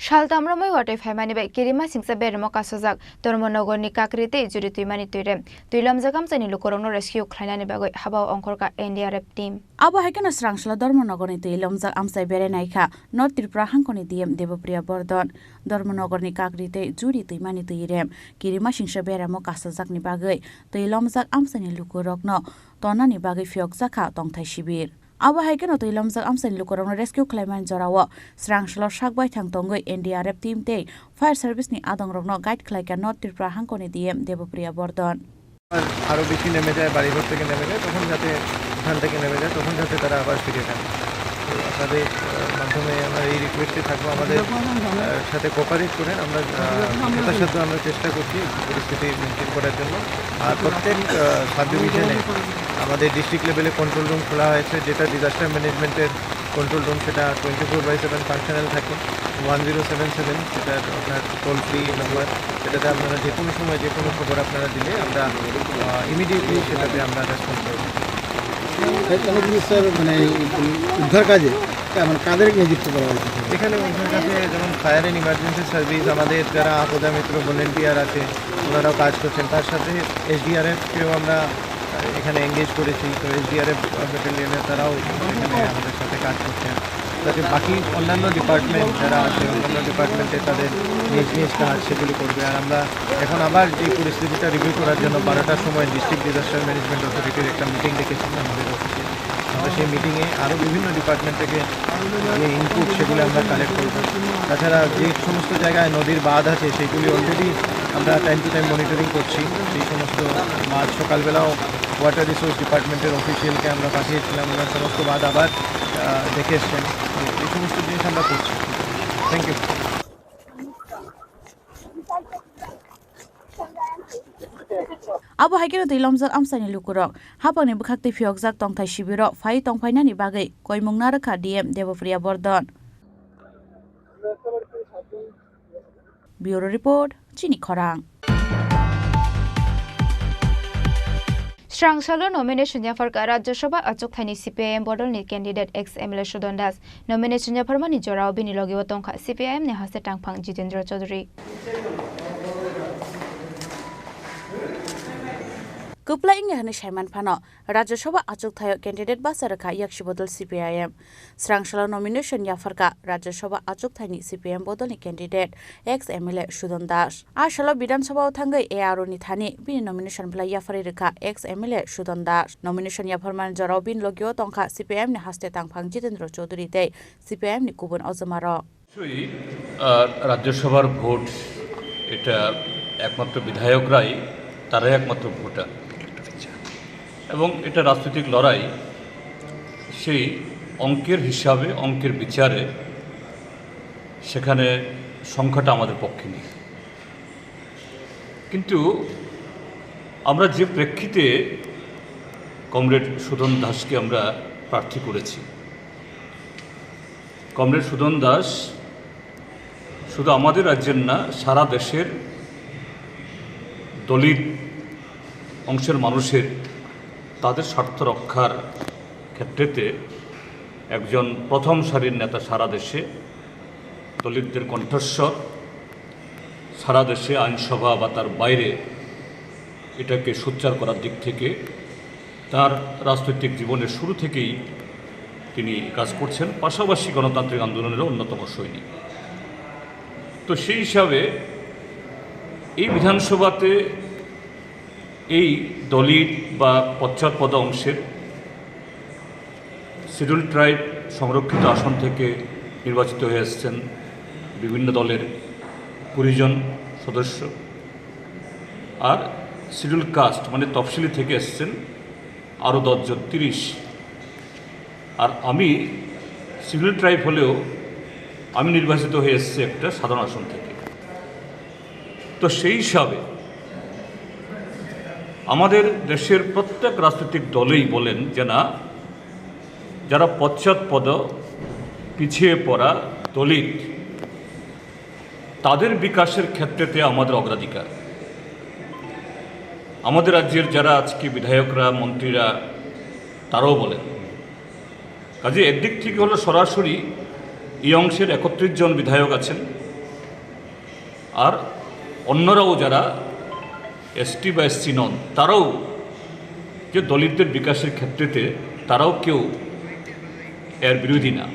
शालतामरमै वाटे फाइमानि बाय केरिमा सिंसा बेरमो कासजाक धर्मनगरनि काकरिते जुरि तुइमानि तुइरेम तुइलामजागाम जानि लुकरंनो रेस्किउ ख्लायनानि बागै हाबाव अंखरका एनडीआरएफ टीम आबो हायकेन स्रांसला धर्मनगरनि तुइलामजाग आमसाय बेरेनायखा नर्थ त्रिपुरा हांखनि दिएम देवप्रिया बर्धन धर्मनगरनि काकरिते जुरि तुइमानि तुइरेम केरिमा सिंसा बेरमो कासजाकनि बागै तुइलामजाग आमसानि लुकरंनो तनानि बागै फियकजाखा तंथाय शिबिर आबो हायकेन तुइलामजाग आमसानि लुकरंनो रेस्किउ ख्लायमान जराव स्रांसला सागबाय थांतंगै एनडीआरएफ टीम ते फायर सार्भिसनि आदंरंनो गाइड ख्लायका नर्थ त्रिपुरा हांखनि दिएम देवप्रिया बर्धन আরও বেশি নেমে যায় বাড়িঘর থেকে নেমে যায় তখন যাতে এখান থেকে নেমে যায় তখন যাতে তারা আবার ফিরে যান আপনাদের মাধ্যমে আমরা এই রিকোয়েস্টে থাকবো আমাদের সাথে কোঅপারেট করেন আমরা যথাসাধ্য আমরা চেষ্টা করছি পরিস্থিতি মেনটেন করার জন্য আর প্রত্যেক সাব ডিভিশনে আমাদের ডিস্ট্রিক্ট লেভেলে কন্ট্রোল রুম খোলা হয়েছে যেটা ডিজাস্টার ম্যানেজমেন্টের কন্ট্রোল রুম সেটা 24/7 ফাংশনাল থাকে 1077 সেটা আপনার টোল ফ্রি নাম্বার সেটাতে আপনারা যে কোনো সময় যে কোনো খবর আপনারা দিলে আমরা ইমিডিয়েটলি সেটাতে আমরা রেসপন্স করব স্যার মানে উদ্ধার কাজে মানে কাদের নিযুক্ত করা হয়েছে এখানে উদ্ধার কাজে যেমন ফায়ার অ্যান্ড ইমার্জেন্সি সার্ভিস আমাদের যারা আপদা মিত্র ভলেন্টিয়ার আছে ওনারাও কাজ করছেন তার সাথে এসডিআরএফকেও আমরা এখানে এঙ্গেজ করেছি তো এসডিআরএফ ব্যাটালিয়নের তারাও এখানে আমাদের সাথে কাজ করছেন যাতে বাকি অন্যান্য ডিপার্টমেন্ট যারা আছে অন্যান্য ডিপার্টমেন্টে তাদের নিজ নিজ কাজ সেগুলি করবে আর আমরা এখন আবার যে পরিস্থিতিটা রিভিউ করার জন্য 12টার সময় ডিস্ট্রিক্ট ডিজাস্টার ম্যানেজমেন্ট অথরিটির একটা মিটিং ডেকেছিলাম আমাদের অফিসে আমরা সেই মিটিংয়ে আরও বিভিন্ন ডিপার্টমেন্ট থেকে যে ইনপুট সেগুলো আমরা কালেক্ট করব তাছাড়া যে সমস্ত জায়গায় নদীর বাঁধ আছে সেগুলি অলরেডি আমরা টাইম টু টাইম মনিটরিং করছি সেই সমস্ত বাঁধ সকালবেলাও ওয়াটার রিসোর্স ডিপার্টমেন্টের অফিসিয়ালকে আমরা পাঠিয়েছিলাম ওনার সমস্ত বাঁধ আবার দেখে এসছেন এই সমস্ত জিনিস আমরা করছি থ্যাংক ইউ आबो हायकेन तुइलामजाग आमसानि लुकुरक हापानि बखाक्ते फियकजाक तंथाय शिबिर फाइ तंफायनानि बागै कयमुंना रखा DM Debapriya Bardhan bureau report चिनी खरां स्रांसलो नॉमिनेशन याफरका राज्यसभा अचुकथानि सीपीआईएम बदलनि candidate ex MLA Sudan Das nomination याफरमानि जराव बिनि लगिव तंखा सीपीआईएम ने हासे टांगफां जितेंद्र चौधरी कुपला इंगे हने साइमान फानो राज्यसभा आचुकथाय कैंडिडेट बासारखा याक्षि बदल सीपीआईएम स्रांसला नॉमिनेशन याफरका राज्यसभा आचुकथायनि सीपीआईएम बदलनि candidate ex MLA Sudan Das आसालो विधानसभा थांगै एआरओनि थानि बिनि नॉमिनेशन प्ला याफारि रेखा ex MLA Sudan Das nomination याफरमान जराव बिन लगियो तंखा सीपीआईएम ने हास्ते तांगफां जितेंद्र चौधरी ते सीपीआईएम नि गुबुन अजमार राज्यसभार भोट এটা একমাত্র বিধায়করাই তারাই একমাত্র ভোটার এবং এটা রাজনৈতিক লড়াই সেই অঙ্কের হিসাবে অঙ্কের বিচারে সেখানে সংখ্যাটা আমাদের পক্ষে নেই কিন্তু আমরা যে প্রেক্ষিতে কমরেড সুদন দাসকে আমরা প্রার্থী করেছি কমরেড সুদন দাস শুধু আমাদের রাজ্যের না সারা দেশের দলিত অংশের মানুষের তাদের স্বার্থ রক্ষার ক্ষেত্রেতে একজন প্রথম সারির নেতা সারা দেশে দলিতদের কণ্ঠস্বর সারা দেশে আইনসভা বা তার বাইরে এটাকে সোচ্চার করার দিক থেকে তার রাজনৈতিক জীবনের শুরু থেকেই তিনি কাজ করছেন পাশাপাশি গণতান্ত্রিক আন্দোলনেরও অন্যতম সৈনিক তো সেই হিসাবে এই বিধানসভাতে এই দলিত বা পশ্চাৎপদ অংশের শিডিউল ট্রাইব সংরক্ষিত আসন থেকে নির্বাচিত হয়ে এসছেন বিভিন্ন দলের 20 জন সদস্য, আর শিডিউল কাস্ট মানে তফসিলি থেকে এসছেন আরও 10 জন, 30। আর আমি শিডিউল ট্রাইব হলেও আমি নির্বাচিত হয়ে এসেছি একটা সাধারণ আসন থেকে। তো সেই হিসাবে আমাদের দেশের প্রত্যেক রাজনৈতিক দলেই বলেন যে না, যারা পশ্চাৎপদ, পিছিয়ে পড়া, দলিত, তাদের বিকাশের ক্ষেত্রেতে আমাদের অগ্রাধিকার। আমাদের রাজ্যের যারা আজকে বিধায়করা, মন্ত্রীরা, তারাও বলেন। কাজে একদিক থেকে হলো সরাসরি এই অংশের 31 জন বিধায়ক আছেন, আর অন্যরাও যারা এসটি বা এসসি নন, তারাও যে দলিতদের বিকাশের ক্ষেত্রেতে তারাও কেউ এর বিরোধী না।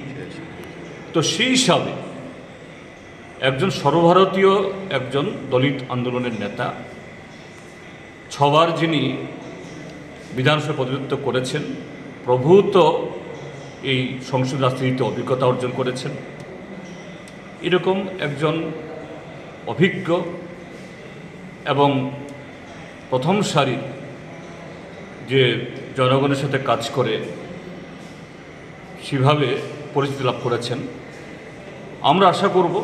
তো সেই হিসাবে একজন সর্বভারতীয় একজন দলিত আন্দোলনের নেতা, 6 বার যিনি বিধানসভা প্রতিনিধিত্ব করেছেন, প্রভূত এই সংসদ রাজনীতিতে অভিজ্ঞতা অর্জন করেছেন, এরকম একজন অভিজ্ঞ এবং প্রথম সারির যে জনগণের সাথে কাজ করে সেভাবে পরিচিতি লাভ করেছেন। আমরা আশা করব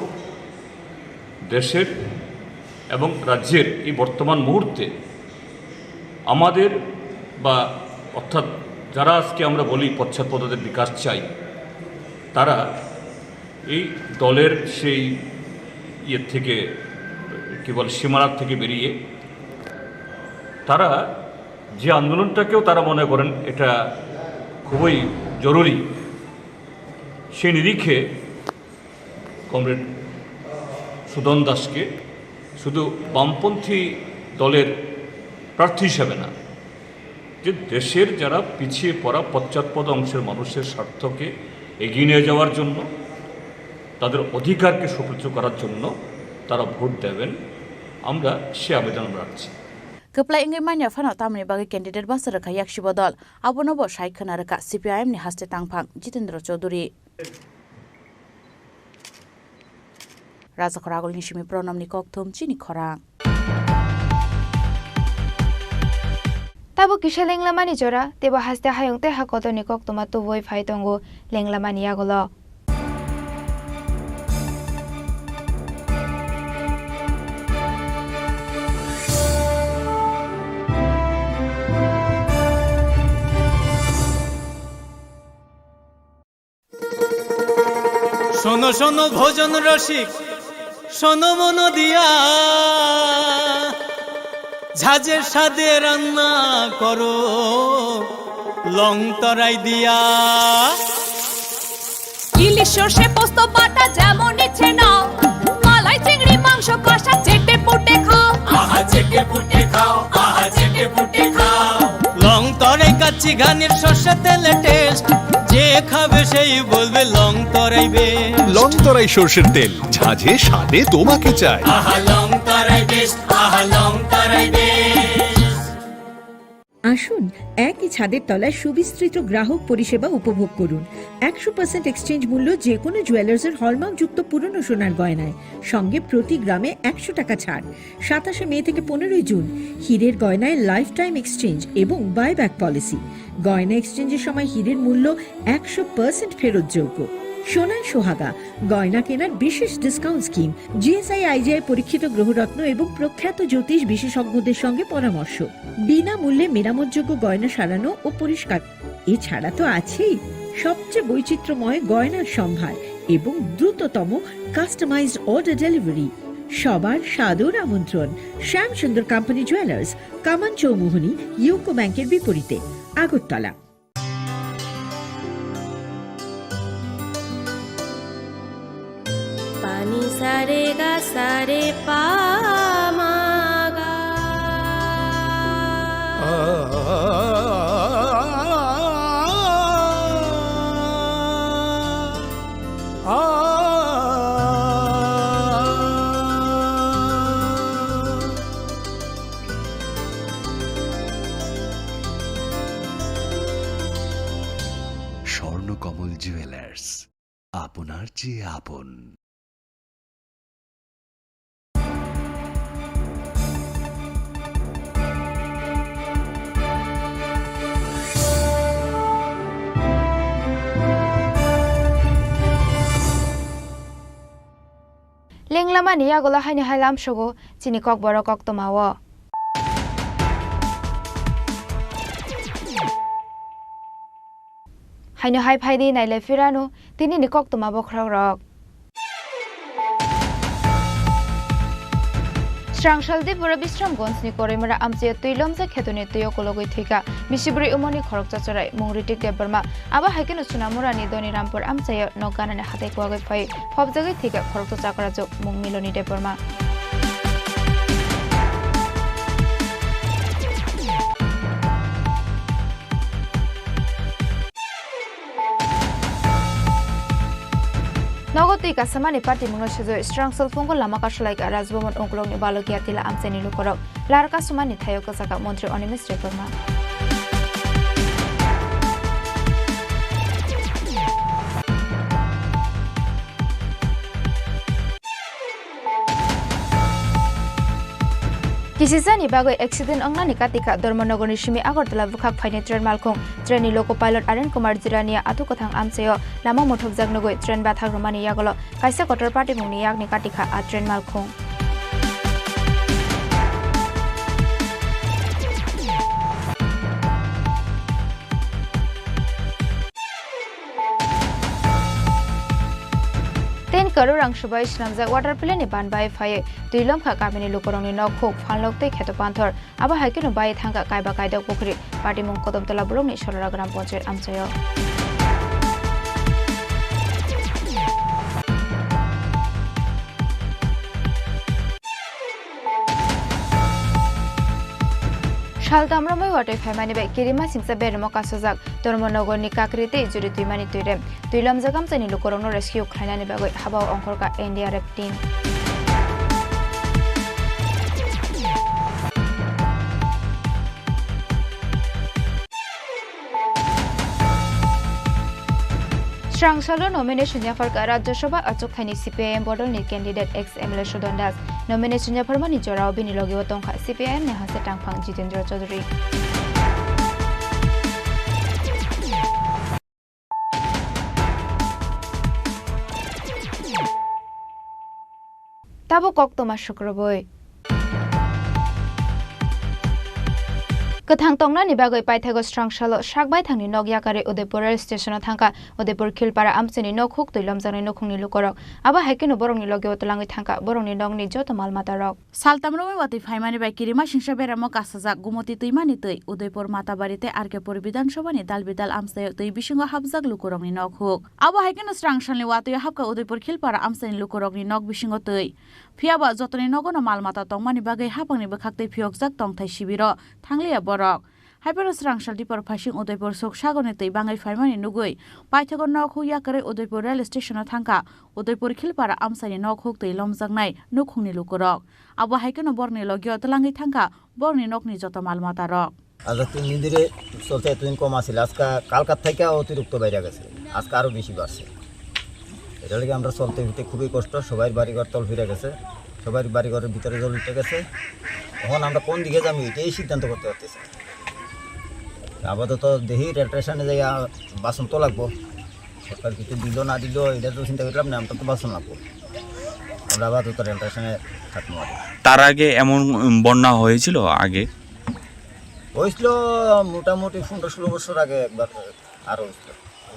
দেশের এবং রাজ্যের এই বর্তমান মুহূর্তে আমাদের বা অর্থাৎ যারা আজকে আমরা বলি পশ্চাৎপদদের বিকাশ চাই, তারা এই দলের সেই ইয়ের থেকে কী বলে সীমানার থেকে বেরিয়ে তারা যে আন্দোলনটাকেও তারা মনে করেন এটা খুবই জরুরি, সেই নিরিখে কমরেড সুদন দাসকে শুধু বামপন্থী দলের প্রার্থী হিসাবে না, যে দেশের যারা পিছিয়ে পড়া পশ্চাৎপদ অংশের মানুষের স্বার্থকে এগিয়ে নিয়ে যাওয়ার জন্য, তাদের অধিকারকে সুপ্রতিষ্ঠিত করার জন্য তারা ভোট দেবেন, আমরা সে আবেদন রাখছি। Keplai ingai manya fano tamni bagi candidate basara khayak shibodol abonobo shaikhana raka CPIM ni haste tangphang Jitendra Chaudhary Raja Khoragol ni shimi pronam ni kok thom chini khorang Tabo kisha lenglamani jora teba haste hayongte hakoto ni kok toma tu voi phai tongo lenglamani agolo শোনো শোনো ভোজন রসিক, শোনো মন দিয়া, ঝাঁঝের স্বাদে রান্না করো লং তরাই দিয়া। ইলিশ সর্ষে পোস্ত বাটা যেমন ইচ্ছে নাও, মালাই চিংড়ি মাংস কষা চেটে পুটে খাও, আহা চেটে পুটে খাও, আহা চেটে পুটে খাও। লং তরাই কাচ্চি ঘানির সর্ষে তেলে টেস্ট, যে খাবে সেই বলবে লং তরাই বেশ। লং তরাই সর্ষের তেল, ঝাঁঝে স্বাদে তোমাকে চাই। আহা লং তরাই বেশ, আহা লং তরাই বেশ। আসুন একই ছাদের তলায় সুবিস্তৃত গ্রাহক পরিষেবা উপভোগ করুন। 100% এক্সচেঞ্জ মূল্য যে কোনো জুয়েলার্সের হলমার্কযুক্ত পুরনো সোনার গয়নায়, সঙ্গে প্রতি গ্রামে 100 টাকা ছাড়। 27 মে থেকে 15 জুন হীরের গয়নায় লাইফ টাইম এক্সচেঞ্জ এবং বাইব্যাক পলিসি। গয়না এক্সচেঞ্জের সময় হীরের মূল্য 100% ফেরতযোগ্য। সোনায় সোহাগা গয়না কেনার বিশেষ ডিসকাউন্ট স্কিম, জিএসআই আইজিআই পরীক্ষিত গ্রহরত্ন এবং প্রখ্যাত জ্যোতিষ বিশেষজ্ঞদের সঙ্গে পরামর্শ, বিনামূল্যে মেরামতযোগ্য গয়না সারানো ও পরিষ্কার। এছাড়া তো আছেই সবচেয়ে বৈচিত্র্যময় গয়নার সম্ভার এবং দ্রুততম কাস্টমাইজড অর্ডার ডেলিভারি। সবার সাদর আমন্ত্রণ শ্যামসুন্দর কোম্পানি জুয়েলার্স, কামান চৌমুহনী, ইউকো ব্যাংকের বিপরীতে, আগরতলা। পানি সারে গা সারে পা মা গা। জুয়েলার্স, আপনার চেয়ে আপন। লেংলামা নিয়া গলা হাইনি হাইলাম সগো চিনি কক বড় কক তোমাও হাইনো হাই ফাইদি নাইলে ফিরানো তিনি নি কক তোমা বখরাক rock Strangsaldi pura Bistram Gonsni Korimara Amche Tuilomza Khetuni Tuyo Kologoi Thika Mishibri Umoni Khorok Chacharai Mungritik Debarma Aba Hakin Uchunamura Ni Doni Rampur Amchayo Nogana Ne Hate Kwagoi Phai Phobjagi Thika Khorok Chachakara Jok Mung Miloni Debarma Nogoti kasamani party mungno sejo Strangsal Fungo lama kasolai ka Rajbomon Onglongni balokia tila amcheni lukorok larka sumani thayo kasaka Montri Onimis Reporma Kisisani bagoi accident ongna nikatika Dormonogoni Shimi Agartala Bukhak Phaini train malkhong train loco pilot Aren Kumar Jirania atu kothang amcheyo lama mothok jagnogoi train bathak romani yagolo kaisa kotor party mungni yak nikatika a train malkhong Karurang Shubai Shnamza water plane ban by fire Tuilom Kamini Lukoroni no cook Fanlok take heto panthor Aba Hakino by Tanga Kaiba Kaida Pukri Party Munkodom Talabroni Sholagram Poncher Amsayo Shaltamramai water family by Kirima Singsa Bermo Kasozak Dormonogoni Kakriti Juri Tuimani Tuirem Tuilam Zagam Sani Lukorono Rescue Kranani Bago Haba Onkorka India Reptin Strangsalo nomination Yafarka Rajya Sabha Achuk Thani CPIM Bodolni candidate ex MLA Shodon Das nomination Yafarmani Jorao Binilogi Watongkha CPIM ne hase Tangphang Jitendra Chaudhary Tabo Koktoma Shukraboi Kathang tongna ni bagoi paithago Strangsalo Shakbai thangni Nogyakare Udaipur rail station thangka Udaipur Khilpara amcheni nokhuk tuilom jani nokhungni lukorok aba haikeno borongni loge otlangi thangka borongni nongni joto malmata rok Saltamromai wati phaimani bai Kirima Singsa beramo kasajak Gumoti tuimani tui Udaipur Matabarite Arkepur Bidan Sabhani dalbidal amsayo tui bisingo habjak lukorokni nokhuk aba haikeno Strangsalni wati habka Udaipur Khilpara amcheni lukorokni nok bisingo tui Phiaba jotoni nogono malmata tongmani bagai hapangni bokhaktei phiokjak tongthai sibiro thanglia borok Hyper Strangsal Dipor Phashing Udaipur Sok Sagone tei bangai phaimani nugui paithago nokhu yakare Udaipur rail station thangka Udaipur Khilpara amsani nokhuk tei lomjaknai nukhungni lukorok abo haikeno borni logio tlangi thangka borni nokni joto malmata rok আজকে 3 দিন ধরে চলছে এতদিন কম আছিল আজকে কালকার থেকে অতিরিক্ত বাইরে গেছে আজকে আরো বেশি বাড়ছে এটা লাগে আমরা চলতে ফিরতে খুবই কষ্ট সবাই বাড়িঘর তল ফিরে গেছে সবাই বাড়িঘরের ভিতরে জল উঠে গেছে এখন আমরা কোন দিকে যাবো এটাই সিদ্ধান্ত করতে পারতেছি আপাতত দেখি রেল স্টেশনে যাই বাসন তো লাগবো সরকার কিছু দিল না দিল এটা তো চিন্তা করলাম না আমরা তো বাসন লাগবো আমরা আপাতত রেল স্টেশনে থাকবো তার আগে এমন বন্যা হয়েছিল আগে হয়েছিল মোটামুটি 15-16 বছর আগে একবার আর হয়েছিল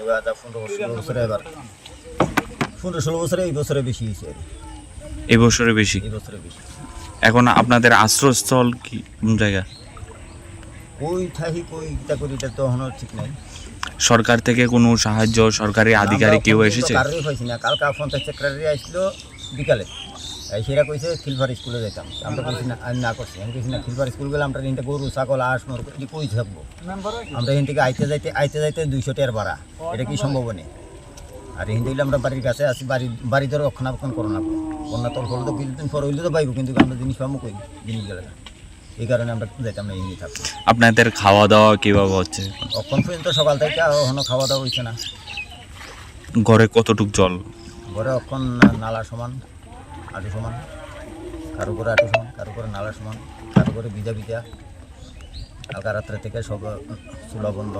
এবার 15-16 বছরে এবার 15-16 বছরে এই বছরে বেশি হয়েছে এই বছরে বেশি এখন আপনাদের আশ্রয়স্থল কি কোন জায়গা কই থাকি কই ইটা করি এটা তো এখনো ঠিক নাই সরকার থেকে কোনো সাহায্য সরকারি আধিকারিক কেউ এসেছে কারই হইছে না কালকে পঞ্চায়েত সেক্রেটারি আসলো বিকালে সেরা কইছে খিলফার স্কুলে যেতাম আমরা কইছি না আমি না করছি আমি কইছি না খিলফার স্কুল গেলে আমরা তিনটা গরু ছাগল হাঁস মুরগি এটি কই থাকবো আমরা এখান থেকে আইতে যাইতে 200 টাকার ভাড়া এটা কি সম্ভব নেই আর এখান থেকে আমরা বাড়ির কাছে আসি বাড়ি ধরে রক্ষণাবেক্ষণ করো না বন্যা তল হলে তো কিছুদিন পর হইলে তো পাইব কিন্তু আমরা জিনিস পাবো কই জিনিস গেলে এই কারণে আমরা যাইতাম না এখানেই থাকবো আপনাদের খাওয়া দাওয়া কিভাবে হচ্ছে এখন পর্যন্ত সকাল থেকে এখনো খাওয়া দাওয়া হইছে না ঘরে কতটুক জল? ঘরে অক্ষণ নালা সমান, আটু সমান, কারো করে আটু সমান, কারো করে নালা সমান, কারো করে ভিজা ভিজা। কালকা রাত্রে থেকে সব চুলা বন্ধ।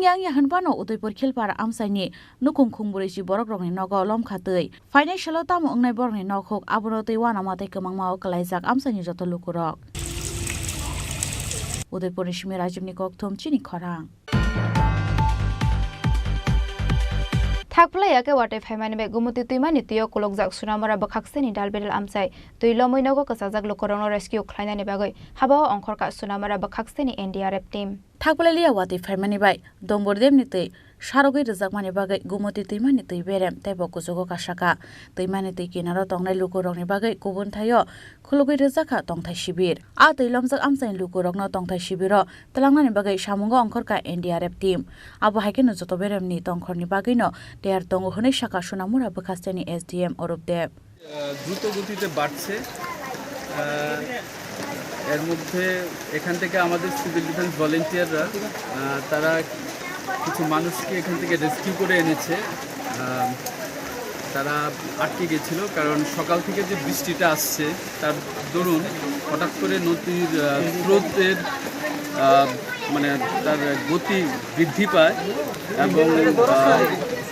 Yang hanbano Udaipur Khilpara Amsaini Nukung Kumburishi Borogrong Nogo Lomkatui Financial Tam Ungnai Borni Nokok Aburote Wanamate Kamangmao Kalaisak Amsani Joto Lukurok Udaipur Shmirajimnikok Tom Chini Korang থাকপ্লাই একে ওয়াটে ফাইমানি বে গুমতি তুইমানি তিয় কলক জাক সুনামরা বখাকসেনি ডালবেল আমসাই তুইলো মইনগো কাসাজাক লোকরনো রেস্কিউ খ্লাইনানি বাগৈ হাবাও অংখর কা সুনামরা বখাকসেনি এনডিআরএফ টিম থাকপ্লাইলিয়া ওয়াতে ফাইমানি বাই দম্বরদেম নিতে সারগৈ রজাকমানি বাগৈ গুমতি তুইমানি তুই বেরেম তাইবো কুজগো কাসাকা তুইমানি তুই কিনারো তংনাই লুকুরংনি বাগৈ গুবুন থাইयो খুলগৈ রজাকা তংথাই শিবির আ তুইলমজাক আমসাই লুকুরংনো তংথাই শিবির তলাংনানি বাগৈ সামুঙ্গো অংখর কা এনডিআরএফ টিম আবো হাইকেনো যত বেরেমনি তংখরনি বাগৈনো দেয়ার তঙ্গ হনে শাখা সুনামুরা বখাকসেনি এসডিএম অরূপদেব দ্রুত গতিতে বাড়ছে এর মধ্যে এখান থেকে আমাদের সিভিল ডিফেন্স ভলেন্টিয়াররা তারা কিছু মানুষকে এখান থেকে রেস্কিউ করে এনেছে তারা আটকে গেছিল কারণ সকাল থেকে যে বৃষ্টিটা আসছে তার দরুন হঠাৎ করে নদীর স্রোতের মানে তার গতি বৃদ্ধি পায় এবং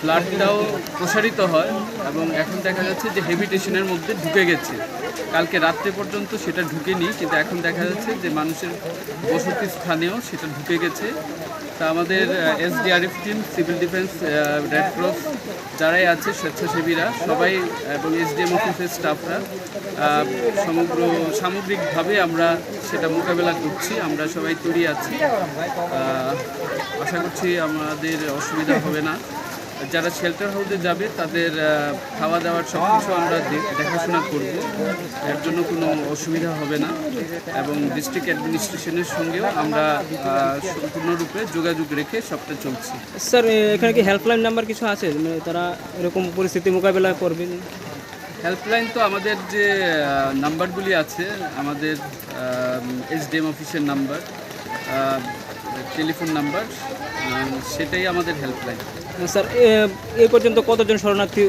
ফ্লাডটাও প্রসারিত হয় এবং এখন দেখা যাচ্ছে যে হেভিটেশনের মধ্যে ঢুকে গেছে কালকে রাত্রে পর্যন্ত সেটা ঢুকেনি কিন্তু এখন দেখা যাচ্ছে যে মানুষের বসতি স্থানেও সেটা ঢুকে গেছে তা আমাদের SDRF team civil defence red cross যারাই আছে স্বেচ্ছাসেবীরা সবাই এবং এসডিএম অফিসের স্টাফরা সামগ্রিকভাবে আমরা সেটা মোকাবেলা করছি আমরা সবাই তৈরি আছি আশা করছি আমাদের অসুবিধা হবে না যারা শেল্টার হাউসে যাবে তাদের খাওয়া দাওয়ার সব কিছু আমরা দেখাশোনা করব এর জন্য কোনো অসুবিধা হবে না এবং ডিস্ট্রিক্ট অ্যাডমিনিস্ট্রেশনের সঙ্গেও আমরা সম্পূর্ণরূপে যোগাযোগ রেখে সবটা চলছি স্যার এখানে কি হেল্পলাইন নাম্বার কিছু আছে মানে তারা এরকম পরিস্থিতি মোকাবেলা করবে হেল্পলাইন তো আমাদের যে নাম্বারগুলি আছে আমাদের এসডিএম অফিসের নাম্বার টেলিফোন নাম্বার সেটাই আমাদের হেল্পলাইন স্যার এই পর্যন্ত কতজন শরণার্থী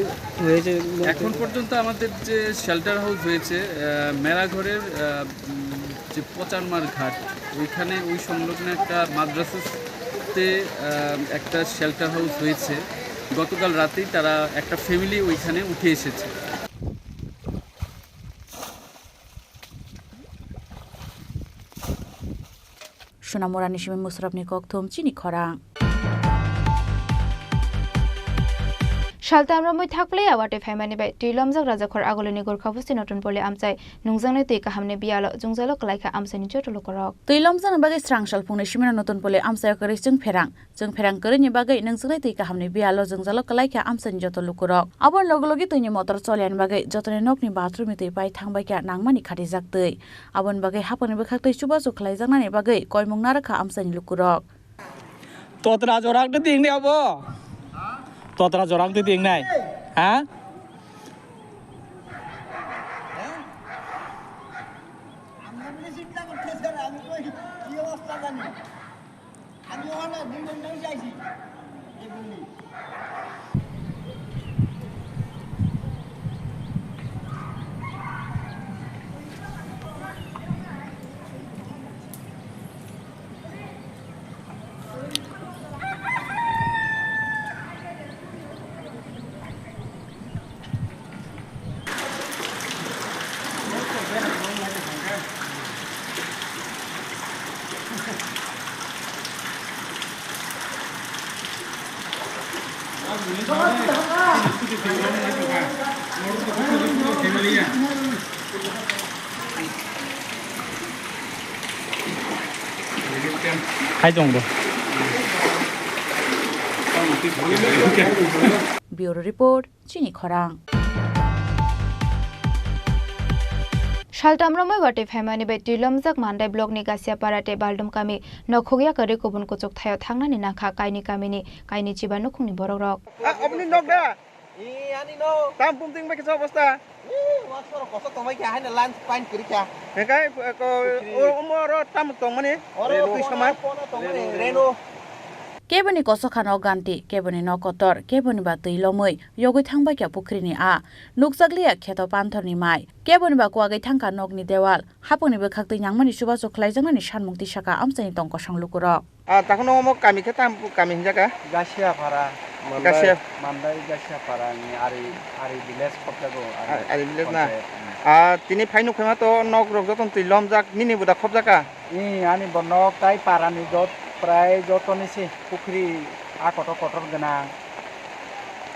হয়েছে এখন পর্যন্ত আমাদের যে শেল্টার হাউস হয়েছে মেলাঘরের যে পচানমার ঘাট ওইখানে ওই সংলগ্ন একটা মাদ্রাসাতে একটা শেল্টার হাউস হয়েছে গতকাল রাতেই তারা একটা ফ্যামিলি ওইখানে উঠে এসেছে সুনামুরা নিশিমে মুসরাফনি ককথম চিনি খরা শালতা আমরা মই থাকলে আওয়াটে ফাইমানি বাই টিলমজাক রাজাখর আগলনি গোরখাবস্তি নতুন পলে আমচাই নুংজাংনে তুই কাহামনে বিয়ালো জুংজালো কলাইখা আমসানি চটলো করক তুইলমজান বাগै স্রাংশাল ফুংনে সিমিনা নতুন পলে আমসায় করে जों फेरां करनि बागै नोंजोंलाय तुइ काहामनि बियालो जोंजालो कलाइखा आमसानि जत लुकुरक आबर लगलगि तुइनि मटर चलियान बागै जतने नकनि बाथरुमनि तुइ पाइ थांबायका नांमानि खाथि जाक्तै आबन बागै हापनि बखाक्तै सुबा जुखलाय जांनानि बागै कयमुंना रखा आमसानि लुकुरक तोतरा जोराक दे दिंने आबो तोतरा जोराक दे दिंनाय हां ब्यूरो रिपोर्ट चिनी खरां শালতামরময় ওয়াটে ফাইমানি বাই টিলমজাক মান্দাই ব্লকনি গাছিয়া পারাতে বালদম কামি নখগিয়া করে গুবুন কুচক থায় थांनानि नाखा कायनि कामिनि कायनि चिबा नखुंनि बरगरक अपनी नक दा इ आनी नो ताम पुमतिं बे किस अवस्था वासर कस तमाय के हाने लान्स पाइन करि क्या हेकाय को उमर ताम तंगमनि अरे तुइ समाय रेनो কেবনি কসখান অগান্তি কেবনি নকতর কেবনি বা তৈলমৈ ইয়গৈ থাংবাইকা পুখরিনি নুকজাগলিয়া খেত পান্থরনি মাই কেবনি বা কুয়াগৈ থাংকা নগনি দেওয়াল হাপনি বেখাক্তৈ নাংমানি সুবা জख्लायजांनानि सानमुक्ति साका आमसानि टंक संलुकुरक तखन कामी खेता कामी हिंजाका गासिया भारा गासिया मान्दाय गासिया भारा आरि विलेज खबजागो आरि विलेज ना तिनी फाइनु खमा तो नक रक जतन तिलम जाक निनि बुदा खबजाका आनि बनक ताइ पारानि जत प्राय जतनिसि पुखरी आकट कटर गोनां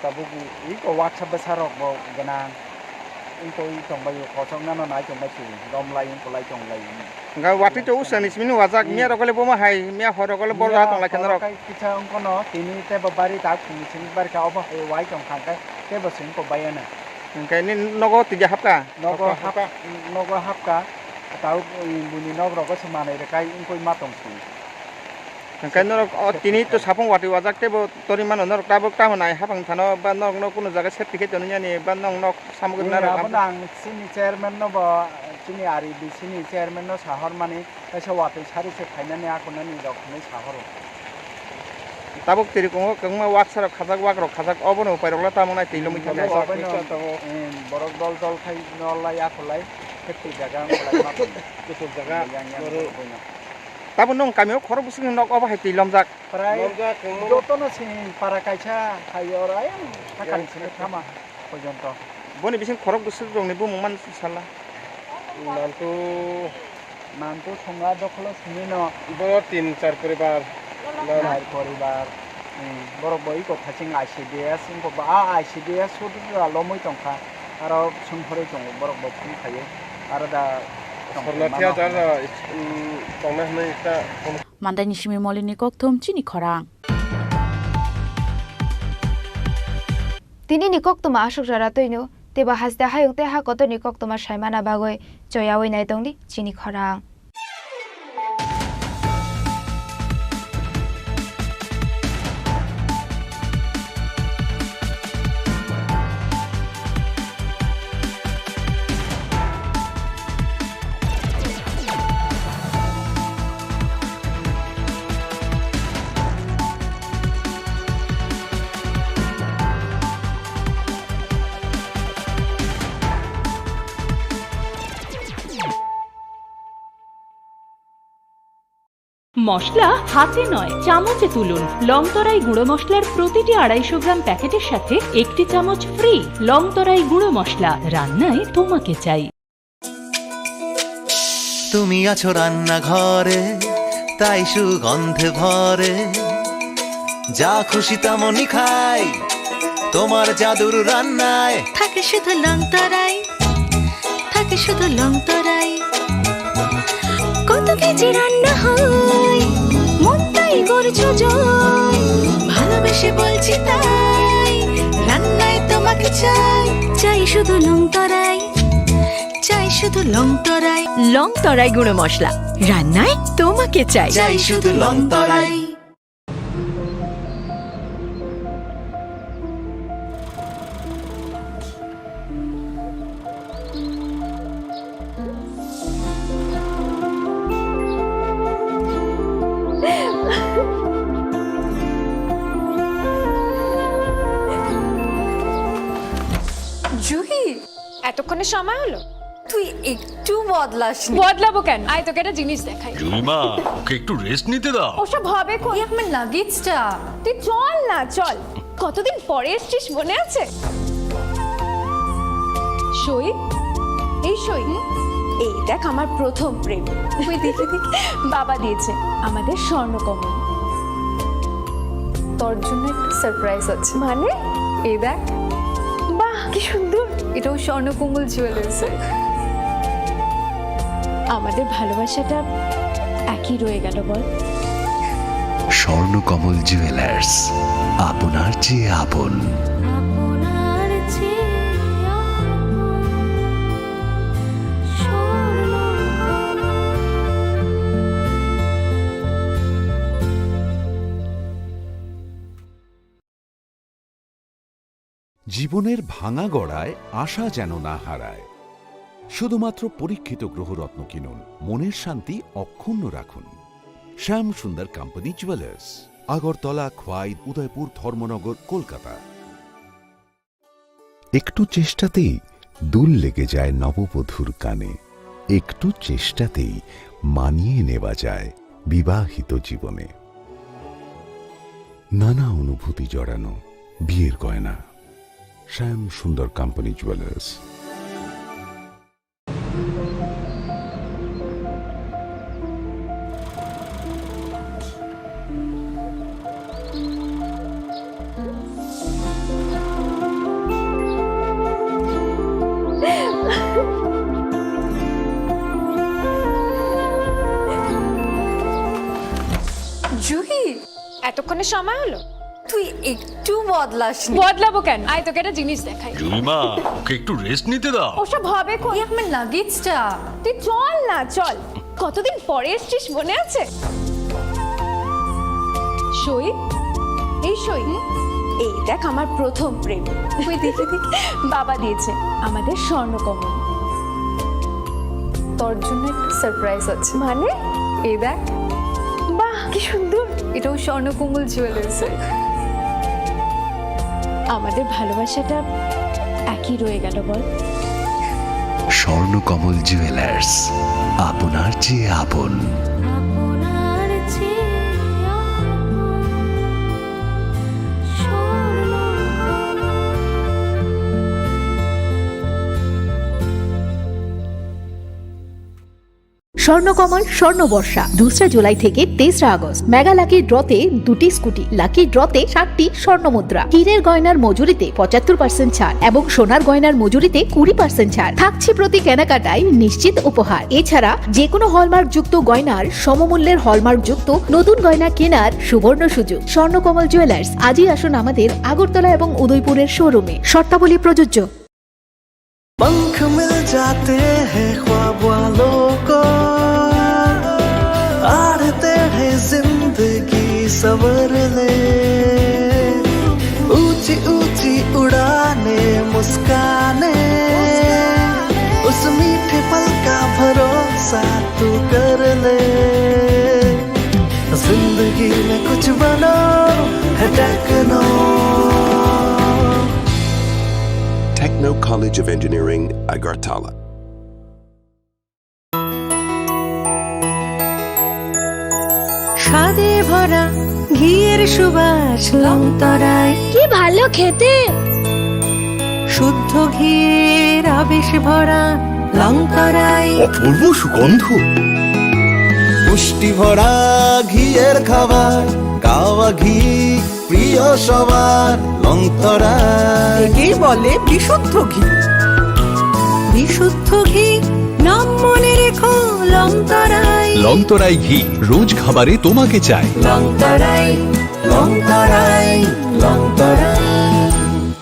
ताबुगु इको वाट्सएप बेसारक गोनां इको इतंबायो खसंनानो नाय तंबायसि दमलाय इनखलाय तंलाय गा वाटि तो उसनिस मिनु वाजाक मिया रकले बोमा हाय मिया हरकले बरजा तंलाय केनर किछा अंकनो तिनि ते बारि ता खुनिसिन बारका अब वाइ तंखांकाय ते बसिन को बायना ओंखायनो नगो तिजा हापका नगो हापका ताउ बुनि नगरको समानै रेकाय इनखै मातंसि ओंखायनो तिनि तो साफं वाटि वाजाक तेबो तरि मान नर ताबो ताम नाय हाफां थानो बा नग न कुनु जागा सर्टिफिकेट जनियानि बा नग न सामगुन ना आं सिनि चेयारमेन न बा सिनि आरि बिसिनि चेयारमेन न साहर माने एसे वाटि सारि से खायनानि आखनानि दखनै साहर ताबो तिरि को कंमा वाक सारा खाजाक वाक रक खाजाक अबनो उपायरला तामनाय तिलो मिथा बरक दल खाय नलाय आखलाय खेति जागा मातन केसु जागा ताबो नों कामियाव खर बुसिं नक अब हाय तिलम जाक प्राय जतन सिन पारा कायसा खायर आय थाखानि सिन थामा पर्यन्त बनि बिसिं खर बुसिं दंनि बुममान साला नानतो संगा दखल सिन बर 3-4 परिवार बरक बई कथासिं आइसिडिएस इनखौ बा आइसिडिएस सुदुरा लमै तंखा आरो सोंहरै दङ बरक बफुं थायो आरो दा Mandai Nishimi Molini Koktum Chini Korang. Tini Nikokuma Ashok Jaratoino, Teba has the Hayuk Teha Koto Nikokuma Shaimana Bagoi, Joyawi Naidongi, Chini Korang. মশলা হাতে নয় চামচে তুলুন লংতরাই গুঁড়ো মশলার প্রতিটি 250 গ্রাম প্যাকেটের সাথে একটি চামচ ফ্রি লংতরাই গুঁড়ো মশলা রান্নায় তোমাকে চাই তুমি আছো রান্না ঘরে তাই সুগন্ধে ভরে যা খুশি তেমনই খাই তোমার জাদুর রান্নায় থাকে শুধু লংতরাই থাকে শুধু লংতরাই কত কেজি রান্না হয় মনটাই করছো জয় ভালোবেসে বলছি তাই রান্নায় তোমাকে চাই চাই শুধু লংতরাই চাই শুধু লংতরাই লংতরাই গুঁড়ো মশলা রান্নায় তোমাকে চাই চাই শুধু লংতরাই জুহি এতক্ষণে সময় হলো তুই একটু বদলাসনি বদলাবো কেন আয় তোকে একটা জিনিস দেখাই জুলিমা ওকে একটু রেস্ট নিতে দাও ওসব হবে কই আমার লাগেজটা তুই চল না চল কতদিন পরে এসেছিস মনে আছে সই এই সই এই দেখ আমার প্রথম প্রেম তুই দেখে বাবা দিয়েছে আমাদের স্বর্ণকমল তোর জন্য একটা সারপ্রাইজ আছে মানে এই দেখ বাহ কি সুন্দর এটাও স্বর্ণকমল জুয়েলার্স আমাদের ভালোবাসাটা একই রয়ে গেল বল স্বর্ণকমল জুয়েলার্স আপনার চেয়ে আপন জীবনের ভাঙা গড়ায় আশা যেন না হারায় শুধুমাত্র পরীক্ষিত গ্রহরত্ন কিনুন মনের শান্তি অক্ষুণ্ণ রাখুন শ্যাম সুন্দর কোম্পানি জুয়েলার্স আগরতলা, খোয়াই, উদয়পুর, ধর্মনগর, কলকাতা। একটু চেষ্টাতেই দুল লেগে যায় নববধূর কানে, একটু চেষ্টাতেই মানিয়ে নেওয়া যায় বিবাহিত জীবনে। নানা অনুভূতি জড়ানো বিয়ের গয়না। শ্যাম সুন্দর কোম্পানি জুয়েলার্স। জুহি, এতক্ষণে সময় হলো? তুই একটু বদলাস। বদলাবো কেন? আয় তোকে একটা জিনিস দেখাই। জুলিমা, ওকে একটু রেস্ট নিতে দাও। ওসব হবে কোন? এই আমার লাগেজটা। তুই চল না, চল। কতদিন পরে এসেছিস, মনে আছে? সই, এই সই, এই দেখ আমার প্রথম প্রেম। তুই দেখে দেখে বাবা দিয়েছে আমাদের স্বর্ণকমল। তোর জন্য একটা সারপ্রাইজ আছে। মানে? এই দেখ। বাহ, কি সুন্দর। এটাও স্বর্ণকমল জুয়েলার্স। আমাদের ভালোবাসাটা একই রয়ে গেল বল। স্বর্ণকমল জুয়েলার্স, আপনার চেয়ে আপন। স্বর্ণকমল স্বর্ণবর্ষা 2 জুলাই থেকে 23 আগস্ট। মেগা লাকি ড্রতে 2টি স্কুটি, লাকি ড্রতে 7টি স্বর্ণমুদ্রা, হীরের গয়নার মজুরিতে 75% ছাড় এবং সোনার গয়নার মজুরিতে 20% ছাড় থাকছে প্রতি কেনাকাটায় নিশ্চিত উপহার। এছাড়া যে কোনো হলমার্ক যুক্ত গয়নার সমমূল্যের হলমার্ক যুক্ত নতুন গয়না কেনার সুবর্ণ সুযোগ। স্বর্ণকমল জুয়েলার্স, আজই আসুন আমাদের আগরতলা এবং উদয়পুরের শোরুমে। শর্তাবলী প্রযোজ্য। पंख मिल जाते हैं ख्वाब वालों को, आड़ते हैं जिंदगी सवर ले, ऊंची ऊंची उड़ाने मुस्काने, उस मीठे पल का भरोसा तू कर ले। जिंदगी में कुछ बनो है techno. Techno College of Engineering, Agartala. স্বাদে ভরা ঘিয়ের সুবাস লংতরায়, কি ভালো খেতে। শুদ্ধ ঘিয়ের আবেশ ভরা লংতরায়, অপূর্ব সুগন্ধ। পুষ্টি ভরা ঘিয়ের খাবার, গাওয়া ঘি প্রিয় সবার লংতরায়। একেই বলে বিশুদ্ধ ঘি। বিশুদ্ধ ঘি নাম মনে রেখো লংতরায়। লংতরাই ঘি রোজ খাবারে তোমাকে চাই। লংতরাই লংতরাই লংতরাই।